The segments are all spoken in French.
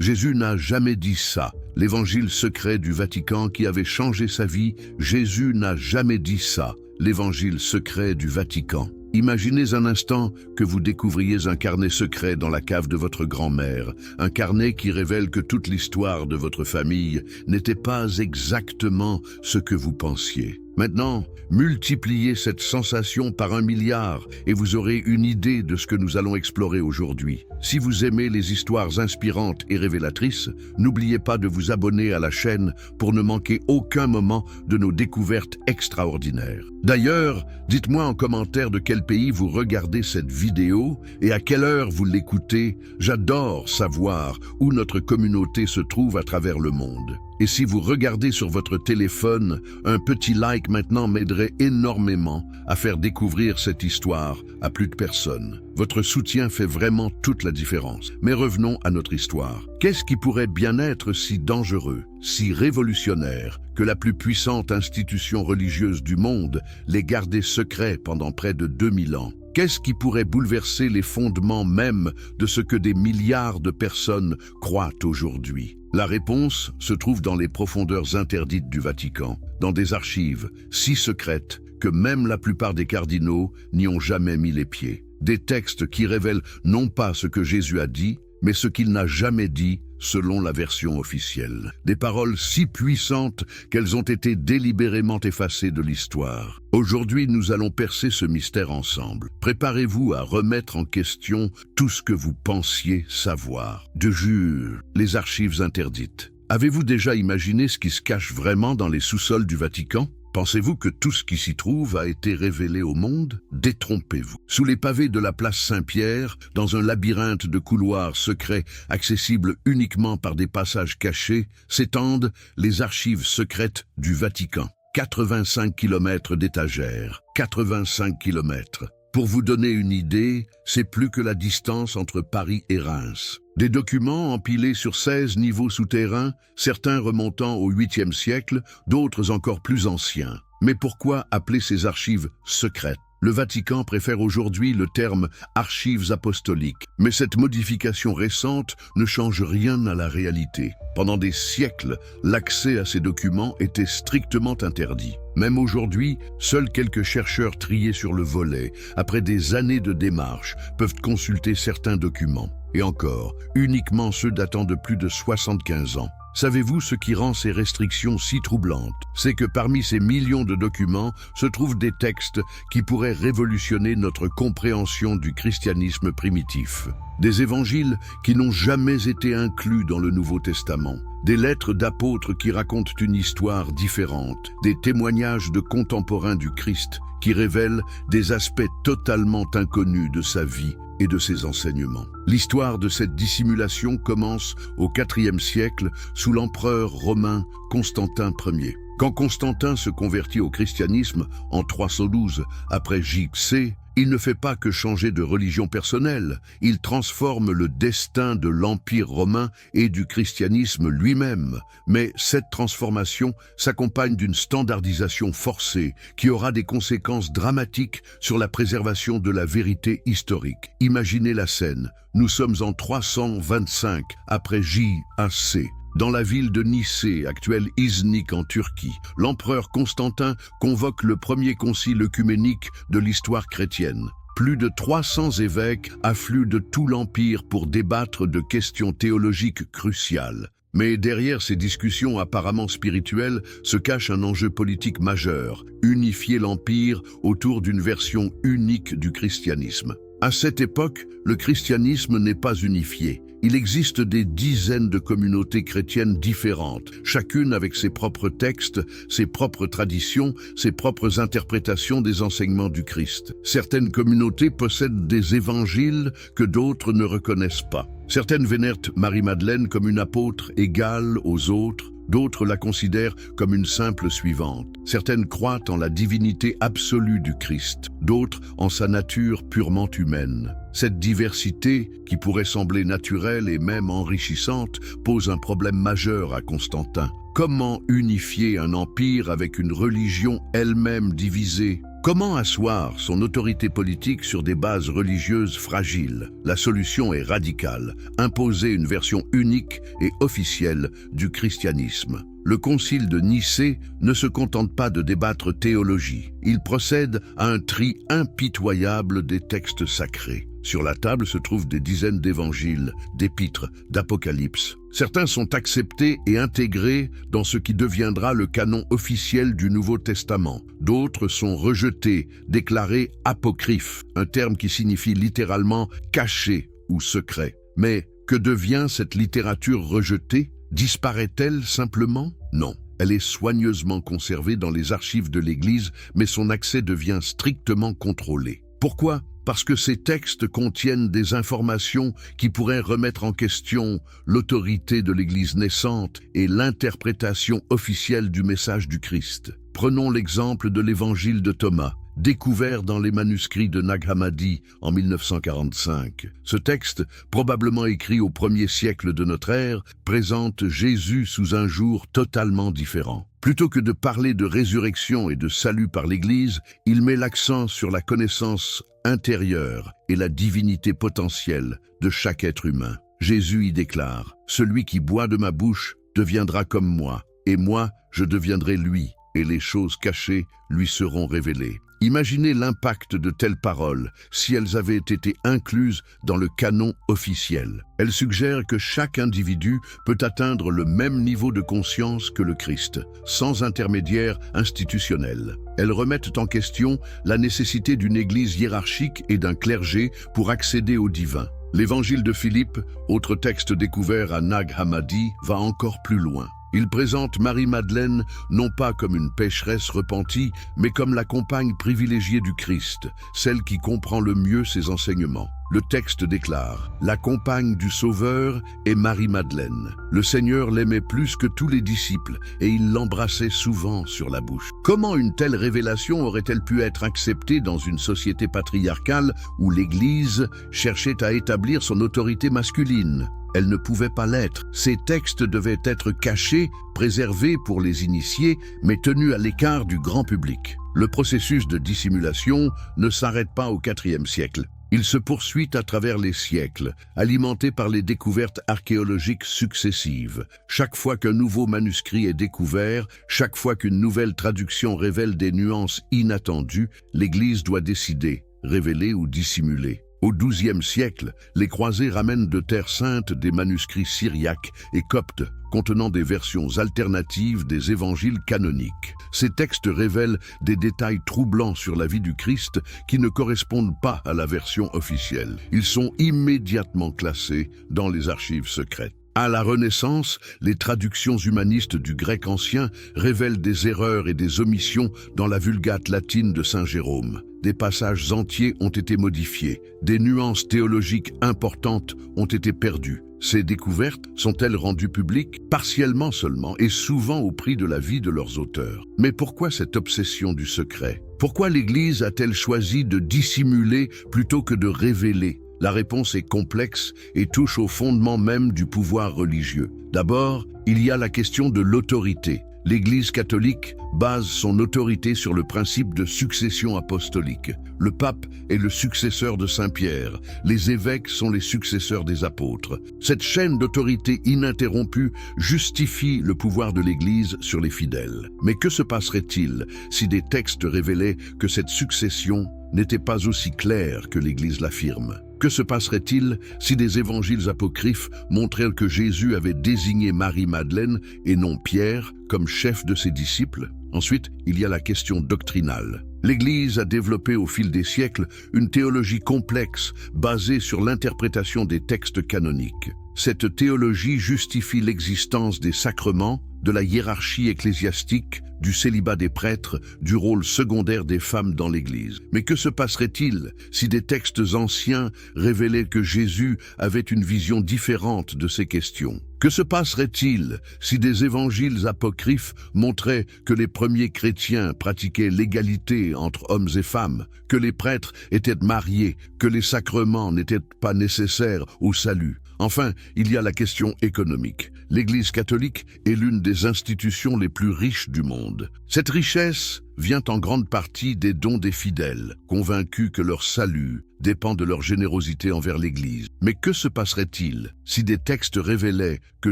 Jésus n'a jamais dit ça. L'évangile secret du Vatican qui avait changé sa vie, Jésus n'a jamais dit ça. L'évangile secret du Vatican. Imaginez un instant que vous découvriez un carnet secret dans la cave de votre grand-mère, un carnet qui révèle que toute l'histoire de votre famille n'était pas exactement ce que vous pensiez. Maintenant, multipliez cette sensation par 1 milliard et vous aurez une idée de ce que nous allons explorer aujourd'hui. Si vous aimez les histoires inspirantes et révélatrices, n'oubliez pas de vous abonner à la chaîne pour ne manquer aucun moment de nos découvertes extraordinaires. D'ailleurs, dites-moi en commentaire de quel pays vous regardez cette vidéo et à quelle heure vous l'écoutez. J'adore savoir où notre communauté se trouve à travers le monde. Et si vous regardez sur votre téléphone, un petit like maintenant m'aiderait énormément à faire découvrir cette histoire à plus de personnes. Votre soutien fait vraiment toute la différence. Mais revenons à notre histoire. Qu'est-ce qui pourrait bien être si dangereux, si révolutionnaire, que la plus puissante institution religieuse du monde l'ait gardé secret pendant près de 2000 ans? Qu'est-ce qui pourrait bouleverser les fondements même de ce que des milliards de personnes croient aujourd'hui? La réponse se trouve dans les profondeurs interdites du Vatican, dans des archives si secrètes que même la plupart des cardinaux n'y ont jamais mis les pieds. Des textes qui révèlent non pas ce que Jésus a dit, mais ce qu'il n'a jamais dit selon la version officielle. Des paroles si puissantes qu'elles ont été délibérément effacées de l'histoire. Aujourd'hui, nous allons percer ce mystère ensemble. Préparez-vous à remettre en question tout ce que vous pensiez savoir. De jure, les archives interdites. Avez-vous déjà imaginé ce qui se cache vraiment dans les sous-sols du Vatican? Pensez-vous que tout ce qui s'y trouve a été révélé au monde? Détrompez-vous. Sous les pavés de la place Saint-Pierre, dans un labyrinthe de couloirs secrets accessibles uniquement par des passages cachés, s'étendent les archives secrètes du Vatican. 85 km d'étagères. 85 km. Pour vous donner une idée, c'est plus que la distance entre Paris et Reims. Des documents empilés sur 16 niveaux souterrains, certains remontant au 8e siècle, d'autres encore plus anciens. Mais pourquoi appeler ces archives secrètes? Le Vatican préfère aujourd'hui le terme « archives apostoliques », mais cette modification récente ne change rien à la réalité. Pendant des siècles, l'accès à ces documents était strictement interdit. Même aujourd'hui, seuls quelques chercheurs triés sur le volet, après des années de démarches, peuvent consulter certains documents. Et encore, uniquement ceux datant de plus de 75 ans. Savez-vous ce qui rend ces restrictions si troublantes? C'est que parmi ces millions de documents se trouvent des textes qui pourraient révolutionner notre compréhension du christianisme primitif. Des évangiles qui n'ont jamais été inclus dans le Nouveau Testament. Des lettres d'apôtres qui racontent une histoire différente. Des témoignages de contemporains du Christ qui révèlent des aspects totalement inconnus de sa vie et de ses enseignements. L'histoire de cette dissimulation commence au IVe siècle sous l'empereur romain Constantin Ier. Quand Constantin se convertit au christianisme en 312 après JC, il ne fait pas que changer de religion personnelle, il transforme le destin de l'Empire romain et du christianisme lui-même. Mais cette transformation s'accompagne d'une standardisation forcée qui aura des conséquences dramatiques sur la préservation de la vérité historique. Imaginez la scène, nous sommes en 325 après JAC. Dans la ville de Nicée, actuelle Iznik en Turquie, l'empereur Constantin convoque le premier concile œcuménique de l'histoire chrétienne. Plus de 300 évêques affluent de tout l'Empire pour débattre de questions théologiques cruciales. Mais derrière ces discussions apparemment spirituelles se cache un enjeu politique majeur, unifier l'Empire autour d'une version unique du christianisme. À cette époque, le christianisme n'est pas unifié. Il existe des dizaines de communautés chrétiennes différentes, chacune avec ses propres textes, ses propres traditions, ses propres interprétations des enseignements du Christ. Certaines communautés possèdent des évangiles que d'autres ne reconnaissent pas. Certaines vénèrent Marie-Madeleine comme une apôtre égale aux autres, d'autres la considèrent comme une simple suivante. Certaines croient en la divinité absolue du Christ, d'autres en sa nature purement humaine. Cette diversité, qui pourrait sembler naturelle et même enrichissante, pose un problème majeur à Constantin. Comment unifier un empire avec une religion elle-même divisée? Comment asseoir son autorité politique sur des bases religieuses fragiles? La solution est radicale, imposer une version unique et officielle du christianisme. Le concile de Nicée ne se contente pas de débattre théologie. Il procède à un tri impitoyable des textes sacrés. Sur la table se trouvent des dizaines d'évangiles, d'épîtres, d'apocalypses. Certains sont acceptés et intégrés dans ce qui deviendra le canon officiel du Nouveau Testament. D'autres sont rejetés, déclarés apocryphes, un terme qui signifie littéralement caché ou secret. Mais que devient cette littérature rejetée? Disparaît-elle simplement? Non. Elle est soigneusement conservée dans les archives de l'Église, mais son accès devient strictement contrôlé. Pourquoi? Parce que ces textes contiennent des informations qui pourraient remettre en question l'autorité de l'Église naissante et l'interprétation officielle du message du Christ. Prenons l'exemple de l'Évangile de Thomas, découvert dans les manuscrits de Nag Hammadi en 1945. Ce texte, probablement écrit au 1er siècle de notre ère, présente Jésus sous un jour totalement différent. Plutôt que de parler de résurrection et de salut par l'Église, il met l'accent sur la connaissance intérieure et la divinité potentielle de chaque être humain. Jésus y déclare « Celui qui boit de ma bouche deviendra comme moi, et moi, je deviendrai lui, et les choses cachées lui seront révélées. » Imaginez l'impact de telles paroles si elles avaient été incluses dans le canon officiel. Elles suggèrent que chaque individu peut atteindre le même niveau de conscience que le Christ, sans intermédiaire institutionnel. Elles remettent en question la nécessité d'une église hiérarchique et d'un clergé pour accéder au divin. L'évangile de Philippe, autre texte découvert à Nag Hammadi, va encore plus loin. Il présente Marie-Madeleine non pas comme une pécheresse repentie, mais comme la compagne privilégiée du Christ, celle qui comprend le mieux ses enseignements. Le texte déclare « La compagne du Sauveur est Marie-Madeleine. Le Seigneur l'aimait plus que tous les disciples et il l'embrassait souvent sur la bouche. » Comment une telle révélation aurait-elle pu être acceptée dans une société patriarcale où l'Église cherchait à établir son autorité masculine? Elle ne pouvait pas l'être. Ces textes devaient être cachés, préservés pour les initiés, mais tenus à l'écart du grand public. Le processus de dissimulation ne s'arrête pas au IVe siècle. Il se poursuit à travers les siècles, alimenté par les découvertes archéologiques successives. Chaque fois qu'un nouveau manuscrit est découvert, chaque fois qu'une nouvelle traduction révèle des nuances inattendues, l'Église doit décider, révéler ou dissimuler. Au XIIe siècle, les croisés ramènent de Terre Sainte des manuscrits syriaques et coptes contenant des versions alternatives des évangiles canoniques. Ces textes révèlent des détails troublants sur la vie du Christ qui ne correspondent pas à la version officielle. Ils sont immédiatement classés dans les archives secrètes. À la Renaissance, les traductions humanistes du grec ancien révèlent des erreurs et des omissions dans la Vulgate latine de Saint Jérôme. Des passages entiers ont été modifiés, des nuances théologiques importantes ont été perdues. Ces découvertes sont-elles rendues publiques? Partiellement seulement, et souvent au prix de la vie de leurs auteurs. Mais pourquoi cette obsession du secret? Pourquoi l'Église a-t-elle choisi de dissimuler plutôt que de révéler? La réponse est complexe et touche au fondement même du pouvoir religieux. D'abord, il y a la question de l'autorité. L'Église catholique base son autorité sur le principe de succession apostolique. Le pape est le successeur de Saint Pierre, les évêques sont les successeurs des apôtres. Cette chaîne d'autorité ininterrompue justifie le pouvoir de l'Église sur les fidèles. Mais que se passerait-il si des textes révélaient que cette succession n'était pas aussi claire que l'Église l'affirme? Que se passerait-il si des évangiles apocryphes montraient que Jésus avait désigné Marie-Madeleine et non Pierre comme chef de ses disciples? Ensuite, il y a la question doctrinale. L'Église a développé au fil des siècles une théologie complexe basée sur l'interprétation des textes canoniques. Cette théologie justifie l'existence des sacrements, de la hiérarchie ecclésiastique, du célibat des prêtres, du rôle secondaire des femmes dans l'Église. Mais que se passerait-il si des textes anciens révélaient que Jésus avait une vision différente de ces questions? Que se passerait-il si des évangiles apocryphes montraient que les premiers chrétiens pratiquaient l'égalité entre hommes et femmes, que les prêtres étaient mariés, que les sacrements n'étaient pas nécessaires au salut? Enfin, il y a la question économique. L'Église catholique est l'une des institutions les plus riches du monde. Cette richesse vient en grande partie des dons des fidèles, convaincus que leur salut dépend de leur générosité envers l'Église. Mais que se passerait-il si des textes révélaient que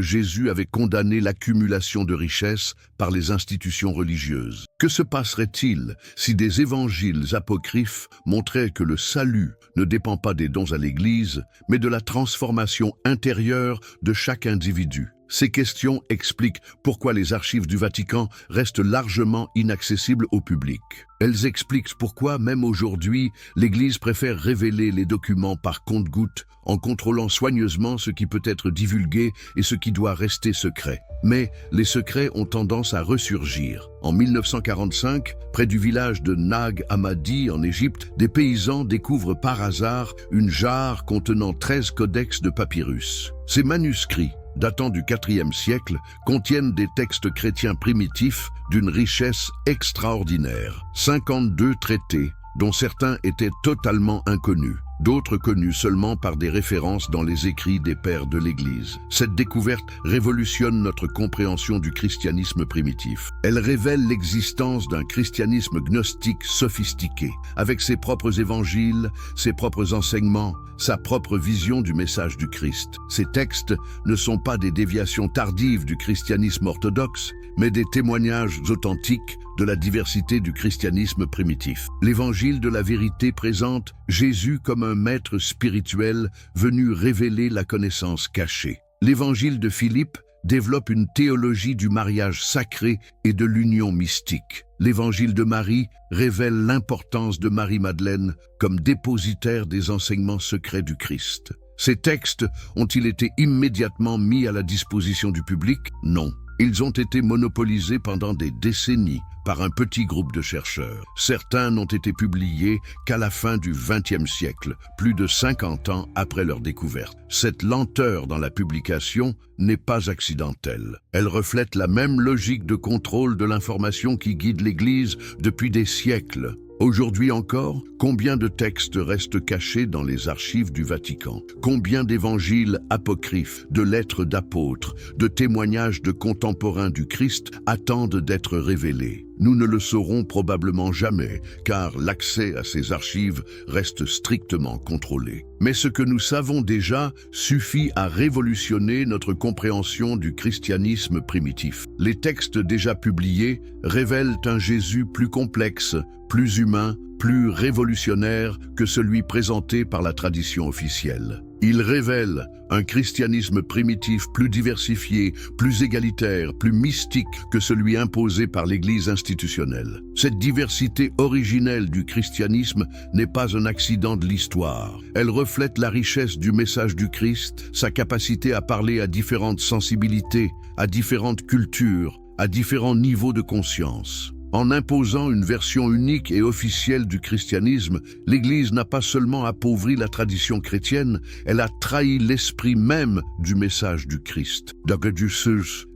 Jésus avait condamné l'accumulation de richesses par les institutions religieuses? Que se passerait-il si des évangiles apocryphes montraient que le salut ne dépend pas des dons à l'Église, mais de la transformation intérieure de chaque individu? Ces questions expliquent pourquoi les archives du Vatican restent largement inaccessibles au public. Elles expliquent pourquoi, même aujourd'hui, l'Église préfère révéler les documents par compte-gouttes en contrôlant soigneusement ce qui peut être divulgué et ce qui doit rester secret. Mais les secrets ont tendance à ressurgir. En 1945, près du village de Nag Hammadi en Égypte, des paysans découvrent par hasard une jarre contenant 13 codex de papyrus. Ces manuscrits, datant du IVe siècle, contiennent des textes chrétiens primitifs d'une richesse extraordinaire. 52 traités, dont certains étaient totalement inconnus, d'autres connus seulement par des références dans les écrits des pères de l'Église. Cette découverte révolutionne notre compréhension du christianisme primitif. Elle révèle l'existence d'un christianisme gnostique sophistiqué, avec ses propres évangiles, ses propres enseignements, sa propre vision du message du Christ. Ces textes ne sont pas des déviations tardives du christianisme orthodoxe, mais des témoignages authentiques de la diversité du christianisme primitif. L'Évangile de la vérité présente Jésus comme un maître spirituel venu révéler la connaissance cachée. L'Évangile de Philippe développe une théologie du mariage sacré et de l'union mystique. L'Évangile de Marie révèle l'importance de Marie-Madeleine comme dépositaire des enseignements secrets du Christ. Ces textes ont-ils été immédiatement mis à la disposition du public? Non. Ils ont été monopolisés pendant des décennies par un petit groupe de chercheurs. Certains n'ont été publiés qu'à la fin du XXe siècle, plus de 50 ans après leur découverte. Cette lenteur dans la publication n'est pas accidentelle. Elle reflète la même logique de contrôle de l'information qui guide l'Église depuis des siècles. Aujourd'hui encore, combien de textes restent cachés dans les archives du Vatican? Combien d'évangiles apocryphes, de lettres d'apôtres, de témoignages de contemporains du Christ attendent d'être révélés? Nous ne le saurons probablement jamais, car l'accès à ces archives reste strictement contrôlé. Mais ce que nous savons déjà suffit à révolutionner notre compréhension du christianisme primitif. Les textes déjà publiés révèlent un Jésus plus complexe, plus humain, plus révolutionnaire que celui présenté par la tradition officielle. Il révèle un christianisme primitif plus diversifié, plus égalitaire, plus mystique que celui imposé par l'Église institutionnelle. Cette diversité originelle du christianisme n'est pas un accident de l'histoire. Elle reflète la richesse du message du Christ, sa capacité à parler à différentes sensibilités, à différentes cultures, à différents niveaux de conscience. En imposant une version unique et officielle du christianisme, l'Église n'a pas seulement appauvri la tradition chrétienne, elle a trahi l'esprit même du message du Christ.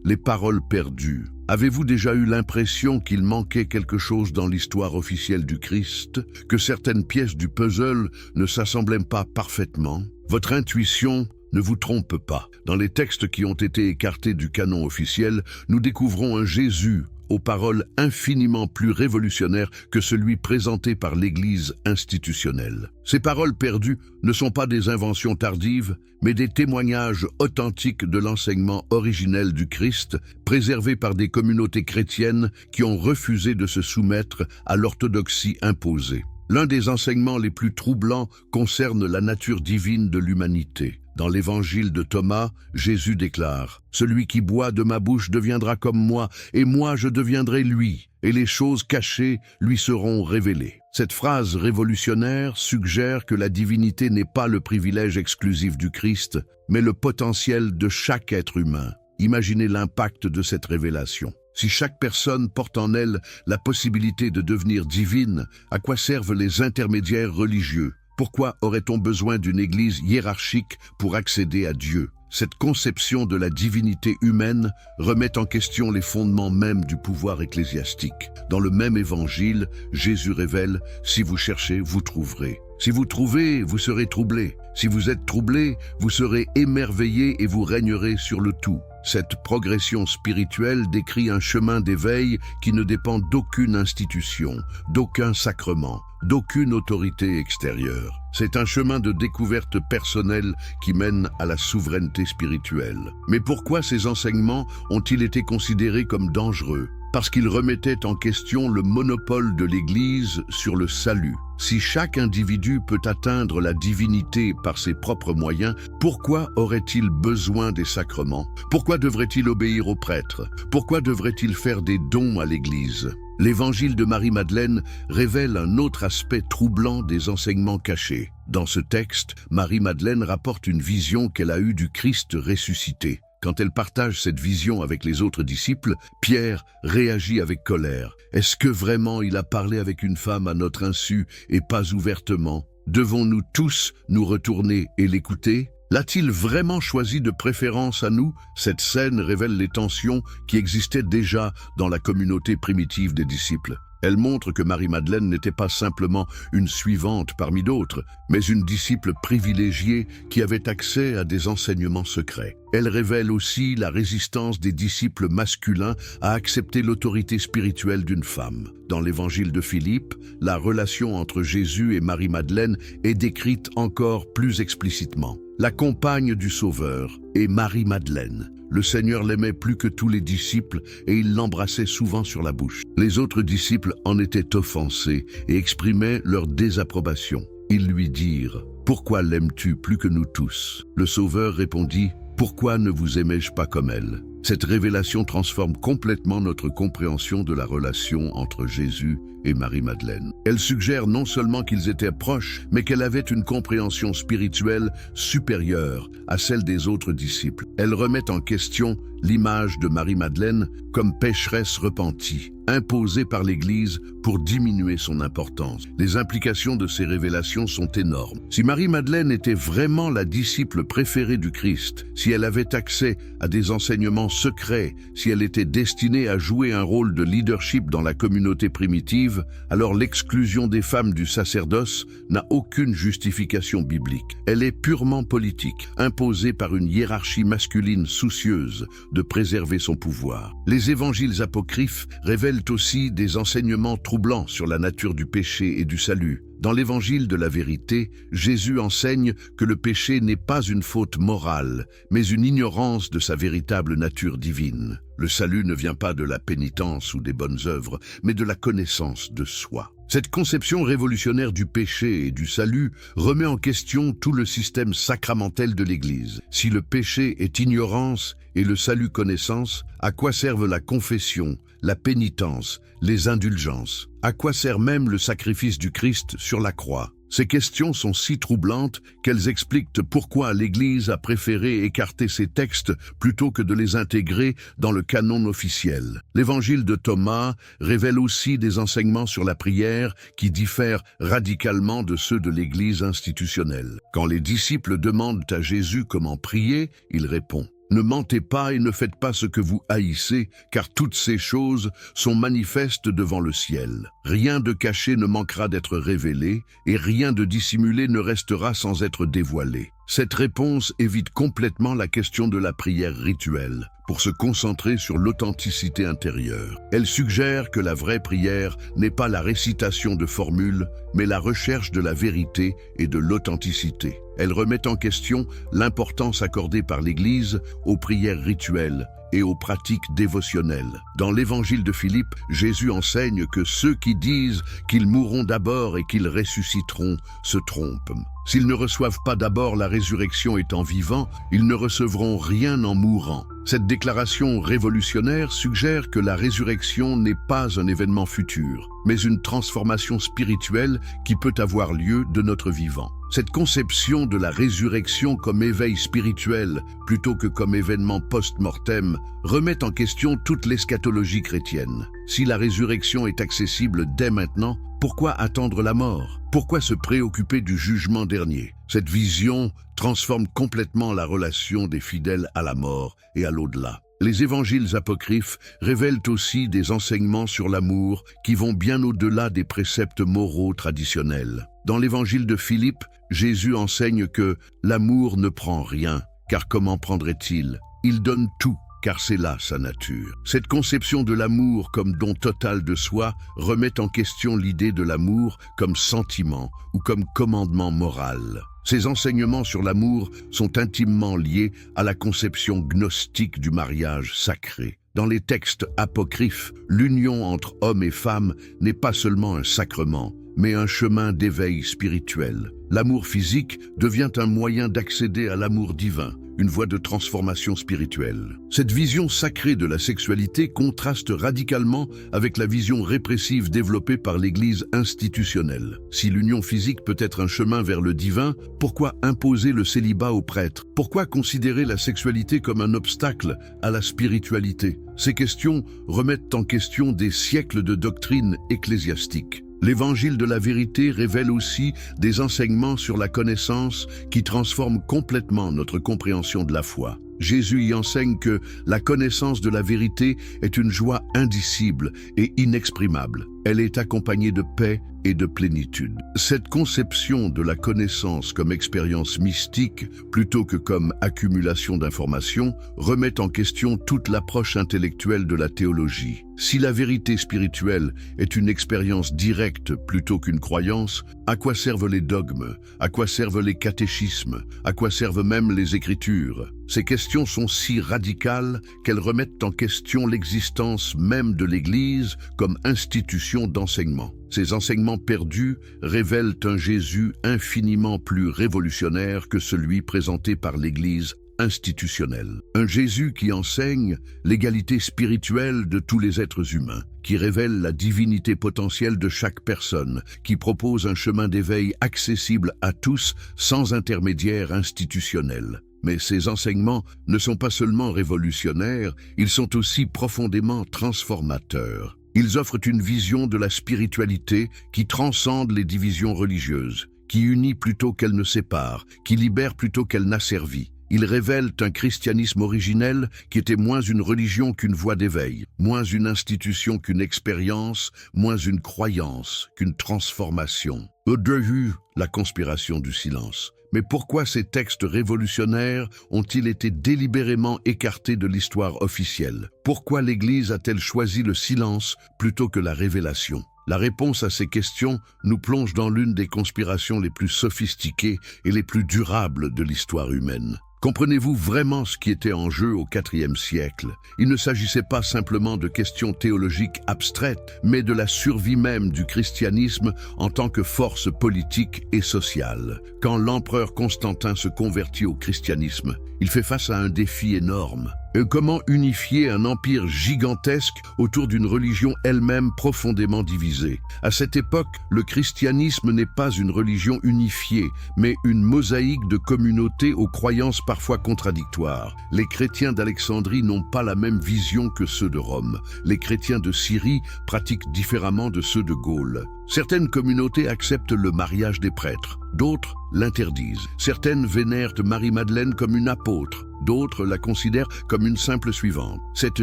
Les paroles perdues. Avez-vous déjà eu l'impression qu'il manquait quelque chose dans l'histoire officielle du Christ, que certaines pièces du puzzle ne s'assemblaient pas parfaitement? Votre intuition ne vous trompe pas. Dans les textes qui ont été écartés du canon officiel, nous découvrons un Jésus aux paroles infiniment plus révolutionnaires que celui présenté par l'Église institutionnelle. Ces paroles perdues ne sont pas des inventions tardives, mais des témoignages authentiques de l'enseignement originel du Christ, préservés par des communautés chrétiennes qui ont refusé de se soumettre à l'orthodoxie imposée. L'un des enseignements les plus troublants concerne la nature divine de l'humanité. Dans l'évangile de Thomas, Jésus déclare « Celui qui boit de ma bouche deviendra comme moi, et moi je deviendrai lui, et les choses cachées lui seront révélées. » Cette phrase révolutionnaire suggère que la divinité n'est pas le privilège exclusif du Christ, mais le potentiel de chaque être humain. Imaginez l'impact de cette révélation. Si chaque personne porte en elle la possibilité de devenir divine, à quoi servent les intermédiaires religieux? Pourquoi aurait-on besoin d'une église hiérarchique pour accéder à Dieu? Cette conception de la divinité humaine remet en question les fondements mêmes du pouvoir ecclésiastique. Dans le même évangile, Jésus révèle « Si vous cherchez, vous trouverez. Si vous trouvez, vous serez troublés. Si vous êtes troublés, vous serez émerveillés et vous régnerez sur le tout. » Cette progression spirituelle décrit un chemin d'éveil qui ne dépend d'aucune institution, d'aucun sacrement, d'aucune autorité extérieure. C'est un chemin de découverte personnelle qui mène à la souveraineté spirituelle. Mais pourquoi ces enseignements ont-ils été considérés comme dangereux? Parce qu'ils remettaient en question le monopole de l'Église sur le salut. Si chaque individu peut atteindre la divinité par ses propres moyens, pourquoi aurait-il besoin des sacrements? Pourquoi devrait-il obéir aux prêtres? Pourquoi devrait-il faire des dons à l'Église? L'évangile de Marie-Madeleine révèle un autre aspect troublant des enseignements cachés. Dans ce texte, Marie-Madeleine rapporte une vision qu'elle a eue du Christ ressuscité. Quand elle partage cette vision avec les autres disciples, Pierre réagit avec colère. Est-ce que vraiment il a parlé avec une femme à notre insu et pas ouvertement? Devons-nous tous nous retourner et l'écouter? L'a-t-il vraiment choisi de préférence à nous? Cette scène révèle les tensions qui existaient déjà dans la communauté primitive des disciples. Elle montre que Marie-Madeleine n'était pas simplement une suivante parmi d'autres, mais une disciple privilégiée qui avait accès à des enseignements secrets. Elle révèle aussi la résistance des disciples masculins à accepter l'autorité spirituelle d'une femme. Dans l'évangile de Philippe, la relation entre Jésus et Marie-Madeleine est décrite encore plus explicitement. La compagne du Sauveur est Marie-Madeleine. Le Seigneur l'aimait plus que tous les disciples et il l'embrassait souvent sur la bouche. Les autres disciples en étaient offensés et exprimaient leur désapprobation. Ils lui dirent « Pourquoi l'aimes-tu plus que nous tous ?» Le Sauveur répondit « Pourquoi ne vous aimais-je pas comme elle ?» Cette révélation transforme complètement notre compréhension de la relation entre Jésus et Marie-Madeleine. Elle suggère non seulement qu'ils étaient proches, mais qu'elle avait une compréhension spirituelle supérieure à celle des autres disciples. Elle remet en question l'image de Marie-Madeleine comme pécheresse repentie, imposée par l'Église pour diminuer son importance. Les implications de ces révélations sont énormes. Si Marie-Madeleine était vraiment la disciple préférée du Christ, si elle avait accès à des enseignements secrets, si elle était destinée à jouer un rôle de leadership dans la communauté primitive, alors l'exclusion des femmes du sacerdoce n'a aucune justification biblique. Elle est purement politique, imposée par une hiérarchie masculine soucieuse de préserver son pouvoir. Les évangiles apocryphes révèlent aussi des enseignements troublants sur la nature du péché et du salut. Dans l'évangile de la vérité, Jésus enseigne que le péché n'est pas une faute morale, mais une ignorance de sa véritable nature divine. Le salut ne vient pas de la pénitence ou des bonnes œuvres, mais de la connaissance de soi. Cette conception révolutionnaire du péché et du salut remet en question tout le système sacramentel de l'Église. Si le péché est ignorance et le salut connaissance, à quoi servent la confession, la pénitence, les indulgences? À quoi sert même le sacrifice du Christ sur la croix? Ces questions sont si troublantes qu'elles expliquent pourquoi l'Église a préféré écarter ces textes plutôt que de les intégrer dans le canon officiel. L'évangile de Thomas révèle aussi des enseignements sur la prière qui diffèrent radicalement de ceux de l'Église institutionnelle. Quand les disciples demandent à Jésus comment prier, il répond « Ne mentez pas et ne faites pas ce que vous haïssez, car toutes ces choses sont manifestes devant le ciel. Rien de caché ne manquera d'être révélé, et rien de dissimulé ne restera sans être dévoilé. » Cette réponse évite complètement la question de la prière rituelle, pour se concentrer sur l'authenticité intérieure. Elle suggère que la vraie prière n'est pas la récitation de formules, mais la recherche de la vérité et de l'authenticité. Elle remet en question l'importance accordée par l'Église aux prières rituelles et aux pratiques dévotionnelles. Dans l'évangile de Philippe, Jésus enseigne que ceux qui disent qu'ils mourront d'abord et qu'ils ressusciteront se trompent. S'ils ne reçoivent pas d'abord la résurrection étant vivants, ils ne recevront rien en mourant. Cette déclaration révolutionnaire suggère que la résurrection n'est pas un événement futur, mais une transformation spirituelle qui peut avoir lieu de notre vivant. Cette conception de la résurrection comme éveil spirituel plutôt que comme événement post-mortem remet en question toute l'eschatologie chrétienne. Si la résurrection est accessible dès maintenant, pourquoi attendre la mort? Pourquoi se préoccuper du jugement dernier? Cette vision transforme complètement la relation des fidèles à la mort et à l'au-delà. Les évangiles apocryphes révèlent aussi des enseignements sur l'amour qui vont bien au-delà des préceptes moraux traditionnels. Dans l'évangile de Philippe, Jésus enseigne que l'amour ne prend rien, car comment prendrait-il? Il donne tout, car c'est là sa nature. Cette conception de l'amour comme don total de soi remet en question l'idée de l'amour comme sentiment ou comme commandement moral. Ces enseignements sur l'amour sont intimement liés à la conception gnostique du mariage sacré. Dans les textes apocryphes, l'union entre hommes et femmes n'est pas seulement un sacrement, mais un chemin d'éveil spirituel. L'amour physique devient un moyen d'accéder à l'amour divin, une voie de transformation spirituelle. Cette vision sacrée de la sexualité contraste radicalement avec la vision répressive développée par l'Église institutionnelle. Si l'union physique peut être un chemin vers le divin, pourquoi imposer le célibat aux prêtres? Pourquoi considérer la sexualité comme un obstacle à la spiritualité? Ces questions remettent en question des siècles de doctrine ecclésiastique. L'Évangile de la vérité révèle aussi des enseignements sur la connaissance qui transforment complètement notre compréhension de la foi. Jésus y enseigne que la connaissance de la vérité est une joie indicible et inexprimable. Elle est accompagnée de paix et de plénitude. Cette conception de la connaissance comme expérience mystique, plutôt que comme accumulation d'informations, remet en question toute l'approche intellectuelle de la théologie. Si la vérité spirituelle est une expérience directe plutôt qu'une croyance, à quoi servent les dogmes? À quoi servent les catéchismes? À quoi servent même les Écritures? Ces questions sont si radicales qu'elles remettent en question l'existence même de l'Église comme institution d'enseignement. Ces enseignements perdus révèlent un Jésus infiniment plus révolutionnaire que celui présenté par l'Église institutionnelle. Un Jésus qui enseigne l'égalité spirituelle de tous les êtres humains, qui révèle la divinité potentielle de chaque personne, qui propose un chemin d'éveil accessible à tous sans intermédiaire institutionnel. Mais ces enseignements ne sont pas seulement révolutionnaires, ils sont aussi profondément transformateurs. Ils offrent une vision de la spiritualité qui transcende les divisions religieuses, qui unit plutôt qu'elle ne sépare, qui libère plutôt qu'elle n'asservit. Ils révèlent un christianisme originel qui était moins une religion qu'une voie d'éveil, moins une institution qu'une expérience, moins une croyance qu'une transformation. Au-delà, la conspiration du silence. Mais pourquoi ces textes révolutionnaires ont-ils été délibérément écartés de l'histoire officielle? Pourquoi l'Église a-t-elle choisi le silence plutôt que la révélation? La réponse à ces questions nous plonge dans l'une des conspirations les plus sophistiquées et les plus durables de l'histoire humaine. Comprenez-vous vraiment ce qui était en jeu au IVe siècle? Il ne s'agissait pas simplement de questions théologiques abstraites, mais de la survie même du christianisme en tant que force politique et sociale. Quand l'empereur Constantin se convertit au christianisme, il fait face à un défi énorme. Comment unifier un empire gigantesque autour d'une religion elle-même profondément divisée? À cette époque, le christianisme n'est pas une religion unifiée, mais une mosaïque de communautés aux croyances parfois contradictoires. Les chrétiens d'Alexandrie n'ont pas la même vision que ceux de Rome. Les chrétiens de Syrie pratiquent différemment de ceux de Gaule. Certaines communautés acceptent le mariage des prêtres, d'autres l'interdisent. Certaines vénèrent Marie-Madeleine comme une apôtre, d'autres la considèrent comme une simple suivante. Cette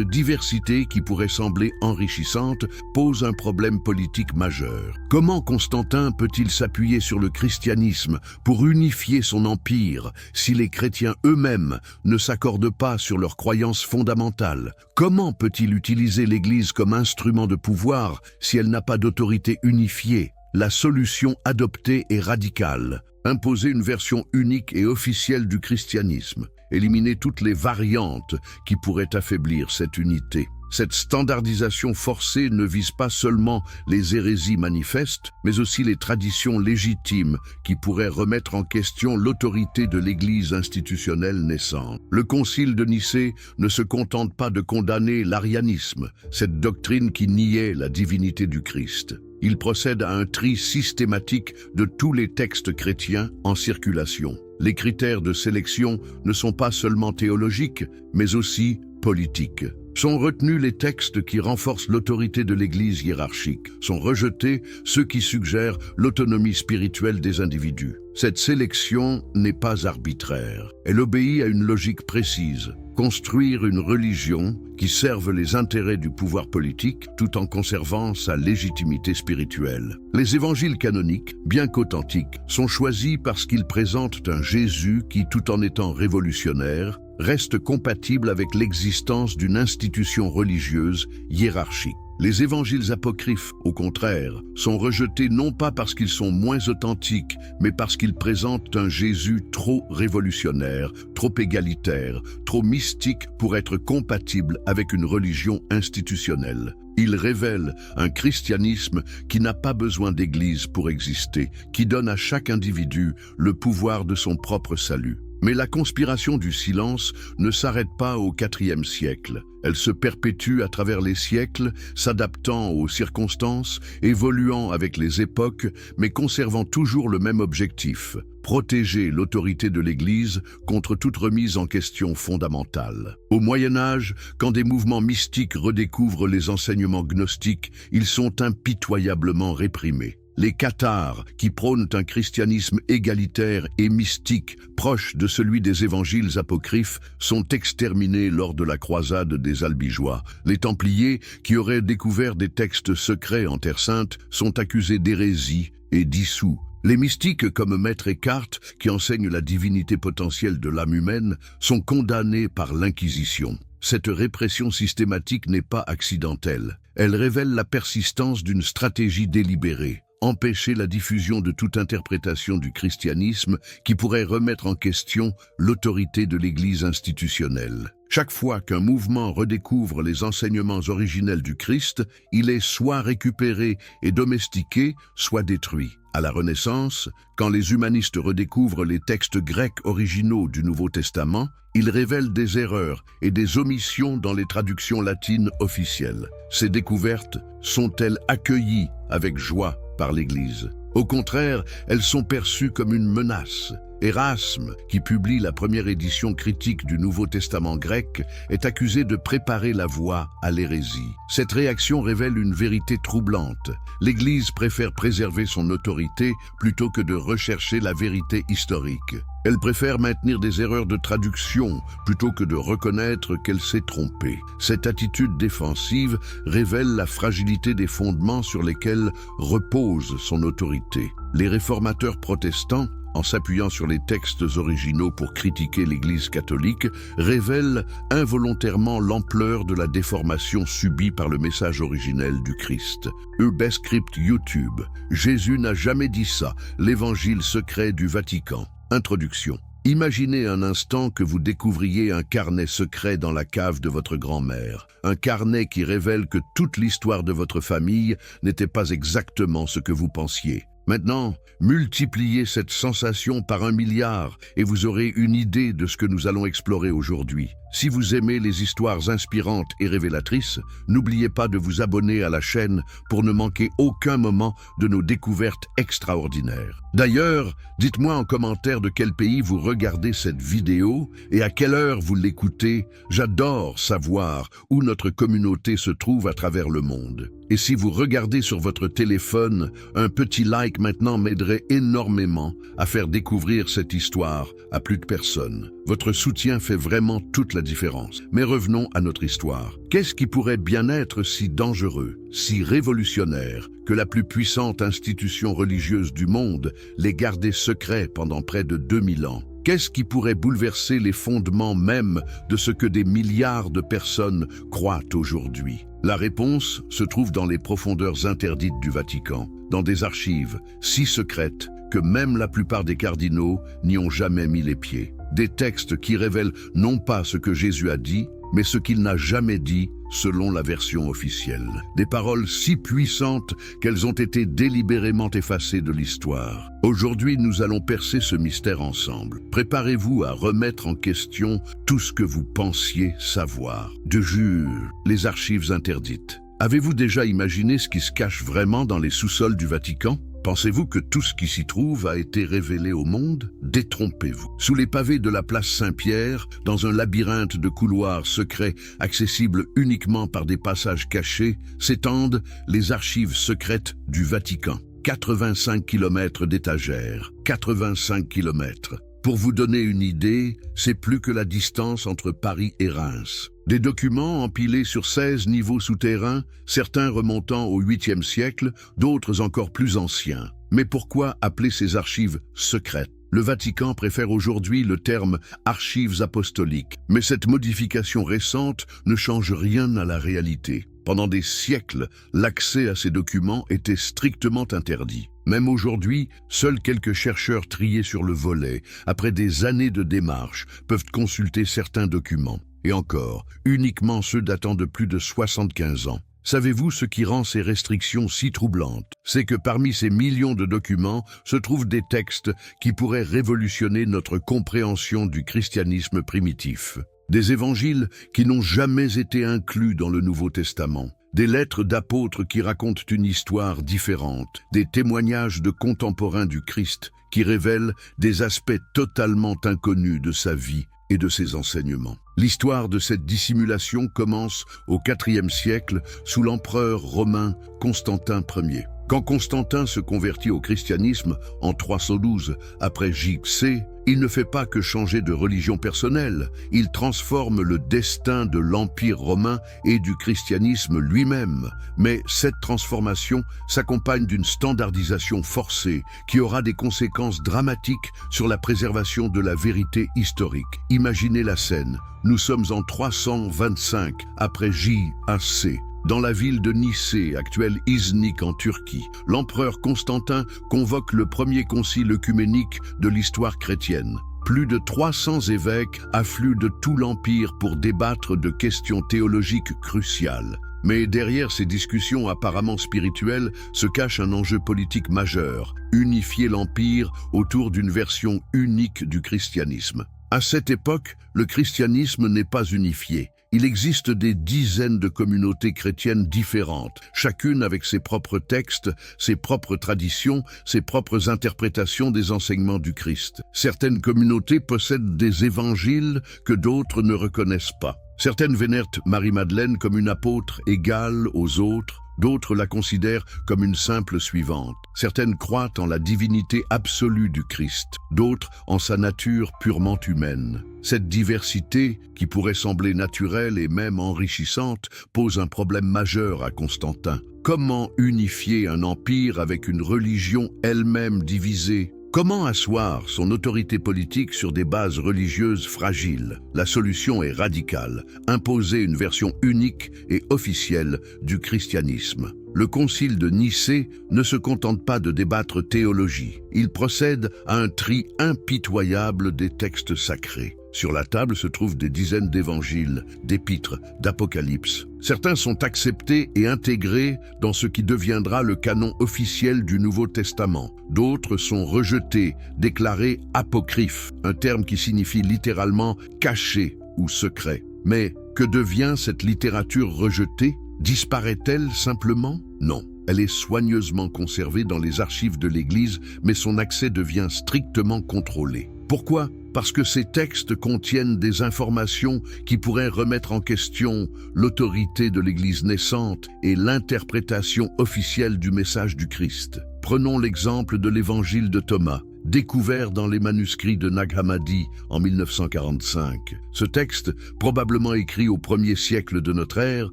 diversité, qui pourrait sembler enrichissante, pose un problème politique majeur. Comment Constantin peut-il s'appuyer sur le christianisme pour unifier son empire si les chrétiens eux-mêmes ne s'accordent pas sur leurs croyances fondamentales? Comment peut-il utiliser l'Église comme instrument de pouvoir si elle n'a pas d'autorité unifiée? La solution adoptée est radicale. Imposer une version unique et officielle du christianisme. Éliminer toutes les variantes qui pourraient affaiblir cette unité. Cette standardisation forcée ne vise pas seulement les hérésies manifestes, mais aussi les traditions légitimes qui pourraient remettre en question l'autorité de l'Église institutionnelle naissante. Le Concile de Nicée ne se contente pas de condamner l'arianisme, cette doctrine qui niait la divinité du Christ. Il procède à un tri systématique de tous les textes chrétiens en circulation. Les critères de sélection ne sont pas seulement théologiques, mais aussi politiques. Sont retenus les textes qui renforcent l'autorité de l'Église hiérarchique. Sont rejetés ceux qui suggèrent l'autonomie spirituelle des individus. Cette sélection n'est pas arbitraire. Elle obéit à une logique précise. Construire une religion qui serve les intérêts du pouvoir politique tout en conservant sa légitimité spirituelle. Les évangiles canoniques, bien qu'authentiques, sont choisis parce qu'ils présentent un Jésus qui, tout en étant révolutionnaire, reste compatible avec l'existence d'une institution religieuse hiérarchique. Les évangiles apocryphes, au contraire, sont rejetés non pas parce qu'ils sont moins authentiques, mais parce qu'ils présentent un Jésus trop révolutionnaire, trop égalitaire, trop mystique pour être compatible avec une religion institutionnelle. Ils révèlent un christianisme qui n'a pas besoin d'église pour exister, qui donne à chaque individu le pouvoir de son propre salut. Mais la conspiration du silence ne s'arrête pas au IVe siècle. Elle se perpétue à travers les siècles, s'adaptant aux circonstances, évoluant avec les époques, mais conservant toujours le même objectif: protéger l'autorité de l'Église contre toute remise en question fondamentale. Au Moyen Âge, quand des mouvements mystiques redécouvrent les enseignements gnostiques, ils sont impitoyablement réprimés. Les cathares, qui prônent un christianisme égalitaire et mystique, proche de celui des évangiles apocryphes, sont exterminés lors de la croisade des Albigeois. Les Templiers, qui auraient découvert des textes secrets en Terre Sainte, sont accusés d'hérésie et dissous. Les mystiques comme Maître Eckhart, qui enseignent la divinité potentielle de l'âme humaine, sont condamnés par l'Inquisition. Cette répression systématique n'est pas accidentelle. Elle révèle la persistance d'une stratégie délibérée: empêcher la diffusion de toute interprétation du christianisme qui pourrait remettre en question l'autorité de l'Église institutionnelle. Chaque fois qu'un mouvement redécouvre les enseignements originels du Christ, il est soit récupéré et domestiqué, soit détruit. À la Renaissance, quand les humanistes redécouvrent les textes grecs originaux du Nouveau Testament, ils révèlent des erreurs et des omissions dans les traductions latines officielles. Ces découvertes sont-elles accueillies avec joie par l'Église? Au contraire, elles sont perçues comme une menace. Erasme, qui publie la première édition critique du Nouveau Testament grec, est accusé de préparer la voie à l'hérésie. Cette réaction révèle une vérité troublante. L'Église préfère préserver son autorité plutôt que de rechercher la vérité historique. Elle préfère maintenir des erreurs de traduction plutôt que de reconnaître qu'elle s'est trompée. Cette attitude défensive révèle la fragilité des fondements sur lesquels repose son autorité. Les réformateurs protestants, en s'appuyant sur les textes originaux pour critiquer l'Église catholique, révèlent involontairement l'ampleur de la déformation subie par le message originel du Christ. EBScript YouTube. Jésus n'a jamais dit ça. L'évangile secret du Vatican. Introduction. Imaginez un instant que vous découvriez un carnet secret dans la cave de votre grand-mère. Un carnet qui révèle que toute l'histoire de votre famille n'était pas exactement ce que vous pensiez. Maintenant, multipliez cette sensation par 1 milliard et vous aurez une idée de ce que nous allons explorer aujourd'hui. Si vous aimez les histoires inspirantes et révélatrices, n'oubliez pas de vous abonner à la chaîne pour ne manquer aucun moment de nos découvertes extraordinaires. D'ailleurs, dites-moi en commentaire de quel pays vous regardez cette vidéo et à quelle heure vous l'écoutez. J'adore savoir où notre communauté se trouve à travers le monde. Et si vous regardez sur votre téléphone, un petit like maintenant m'aiderait énormément à faire découvrir cette histoire à plus de personnes. Votre soutien fait vraiment toute la différence. Mais revenons à notre histoire. Qu'est-ce qui pourrait bien être si dangereux, si révolutionnaire, que la plus puissante institution religieuse du monde l'ait gardé secret pendant près de 2000 ans? Qu'est-ce qui pourrait bouleverser les fondements même de ce que des milliards de personnes croient aujourd'hui? La réponse se trouve dans les profondeurs interdites du Vatican, dans des archives si secrètes que même la plupart des cardinaux n'y ont jamais mis les pieds. Des textes qui révèlent non pas ce que Jésus a dit, mais ce qu'il n'a jamais dit selon la version officielle. Des paroles si puissantes qu'elles ont été délibérément effacées de l'histoire. Aujourd'hui, nous allons percer ce mystère ensemble. Préparez-vous à remettre en question tout ce que vous pensiez savoir. De jure, les archives interdites. Avez-vous déjà imaginé ce qui se cache vraiment dans les sous-sols du Vatican? Pensez-vous que tout ce qui s'y trouve a été révélé au monde? Détrompez-vous. Sous les pavés de la place Saint-Pierre, dans un labyrinthe de couloirs secrets accessibles uniquement par des passages cachés, s'étendent les archives secrètes du Vatican. 85 km d'étagères, 85 km. Pour vous donner une idée, c'est plus que la distance entre Paris et Reims. Des documents empilés sur 16 niveaux souterrains, certains remontant au 8e siècle, d'autres encore plus anciens. Mais pourquoi appeler ces archives secrètes? Le Vatican préfère aujourd'hui le terme « archives apostoliques », mais cette modification récente ne change rien à la réalité. Pendant des siècles, l'accès à ces documents était strictement interdit. Même aujourd'hui, seuls quelques chercheurs triés sur le volet, après des années de démarches, peuvent consulter certains documents. Et encore, uniquement ceux datant de plus de 75 ans. Savez-vous ce qui rend ces restrictions si troublantes? C'est que parmi ces millions de documents se trouvent des textes qui pourraient révolutionner notre compréhension du christianisme primitif. Des évangiles qui n'ont jamais été inclus dans le Nouveau Testament. Des lettres d'apôtres qui racontent une histoire différente. Des témoignages de contemporains du Christ qui révèlent des aspects totalement inconnus de sa vie et de ses enseignements. L'histoire de cette dissimulation commence au IVe siècle sous l'empereur romain Constantin Ier. Quand Constantin se convertit au christianisme en 312 après JC, il ne fait pas que changer de religion personnelle, il transforme le destin de l'Empire romain et du christianisme lui-même. Mais cette transformation s'accompagne d'une standardisation forcée qui aura des conséquences dramatiques sur la préservation de la vérité historique. Imaginez la scène, nous sommes en 325 après JAC. Dans la ville de Nicée, actuelle Iznik en Turquie, l'empereur Constantin convoque le premier concile œcuménique de l'histoire chrétienne. Plus de 300 évêques affluent de tout l'Empire pour débattre de questions théologiques cruciales. Mais derrière ces discussions apparemment spirituelles se cache un enjeu politique majeur, unifier l'Empire autour d'une version unique du christianisme. À cette époque, le christianisme n'est pas unifié. Il existe des dizaines de communautés chrétiennes différentes, chacune avec ses propres textes, ses propres traditions, ses propres interprétations des enseignements du Christ. Certaines communautés possèdent des évangiles que d'autres ne reconnaissent pas. Certaines vénèrent Marie-Madeleine comme une apôtre égale aux autres, d'autres la considèrent comme une simple suivante. Certaines croient en la divinité absolue du Christ, d'autres en sa nature purement humaine. Cette diversité, qui pourrait sembler naturelle et même enrichissante, pose un problème majeur à Constantin. Comment unifier un empire avec une religion elle-même divisée ? Comment asseoir son autorité politique sur des bases religieuses fragiles? La solution est radicale, imposer une version unique et officielle du christianisme. Le concile de Nicée ne se contente pas de débattre théologie, il procède à un tri impitoyable des textes sacrés. Sur la table se trouvent des dizaines d'évangiles, d'épîtres, d'apocalypses. Certains sont acceptés et intégrés dans ce qui deviendra le canon officiel du Nouveau Testament. D'autres sont rejetés, déclarés apocryphes, un terme qui signifie littéralement caché ou secret. Mais que devient cette littérature rejetée? Disparaît-elle simplement? Non. Elle est soigneusement conservée dans les archives de l'Église, mais son accès devient strictement contrôlé. Pourquoi? Parce que ces textes contiennent des informations qui pourraient remettre en question l'autorité de l'Église naissante et l'interprétation officielle du message du Christ. Prenons l'exemple de l'Évangile de Thomas, découvert dans les manuscrits de Nag Hammadi en 1945. Ce texte, probablement écrit au 1er siècle de notre ère,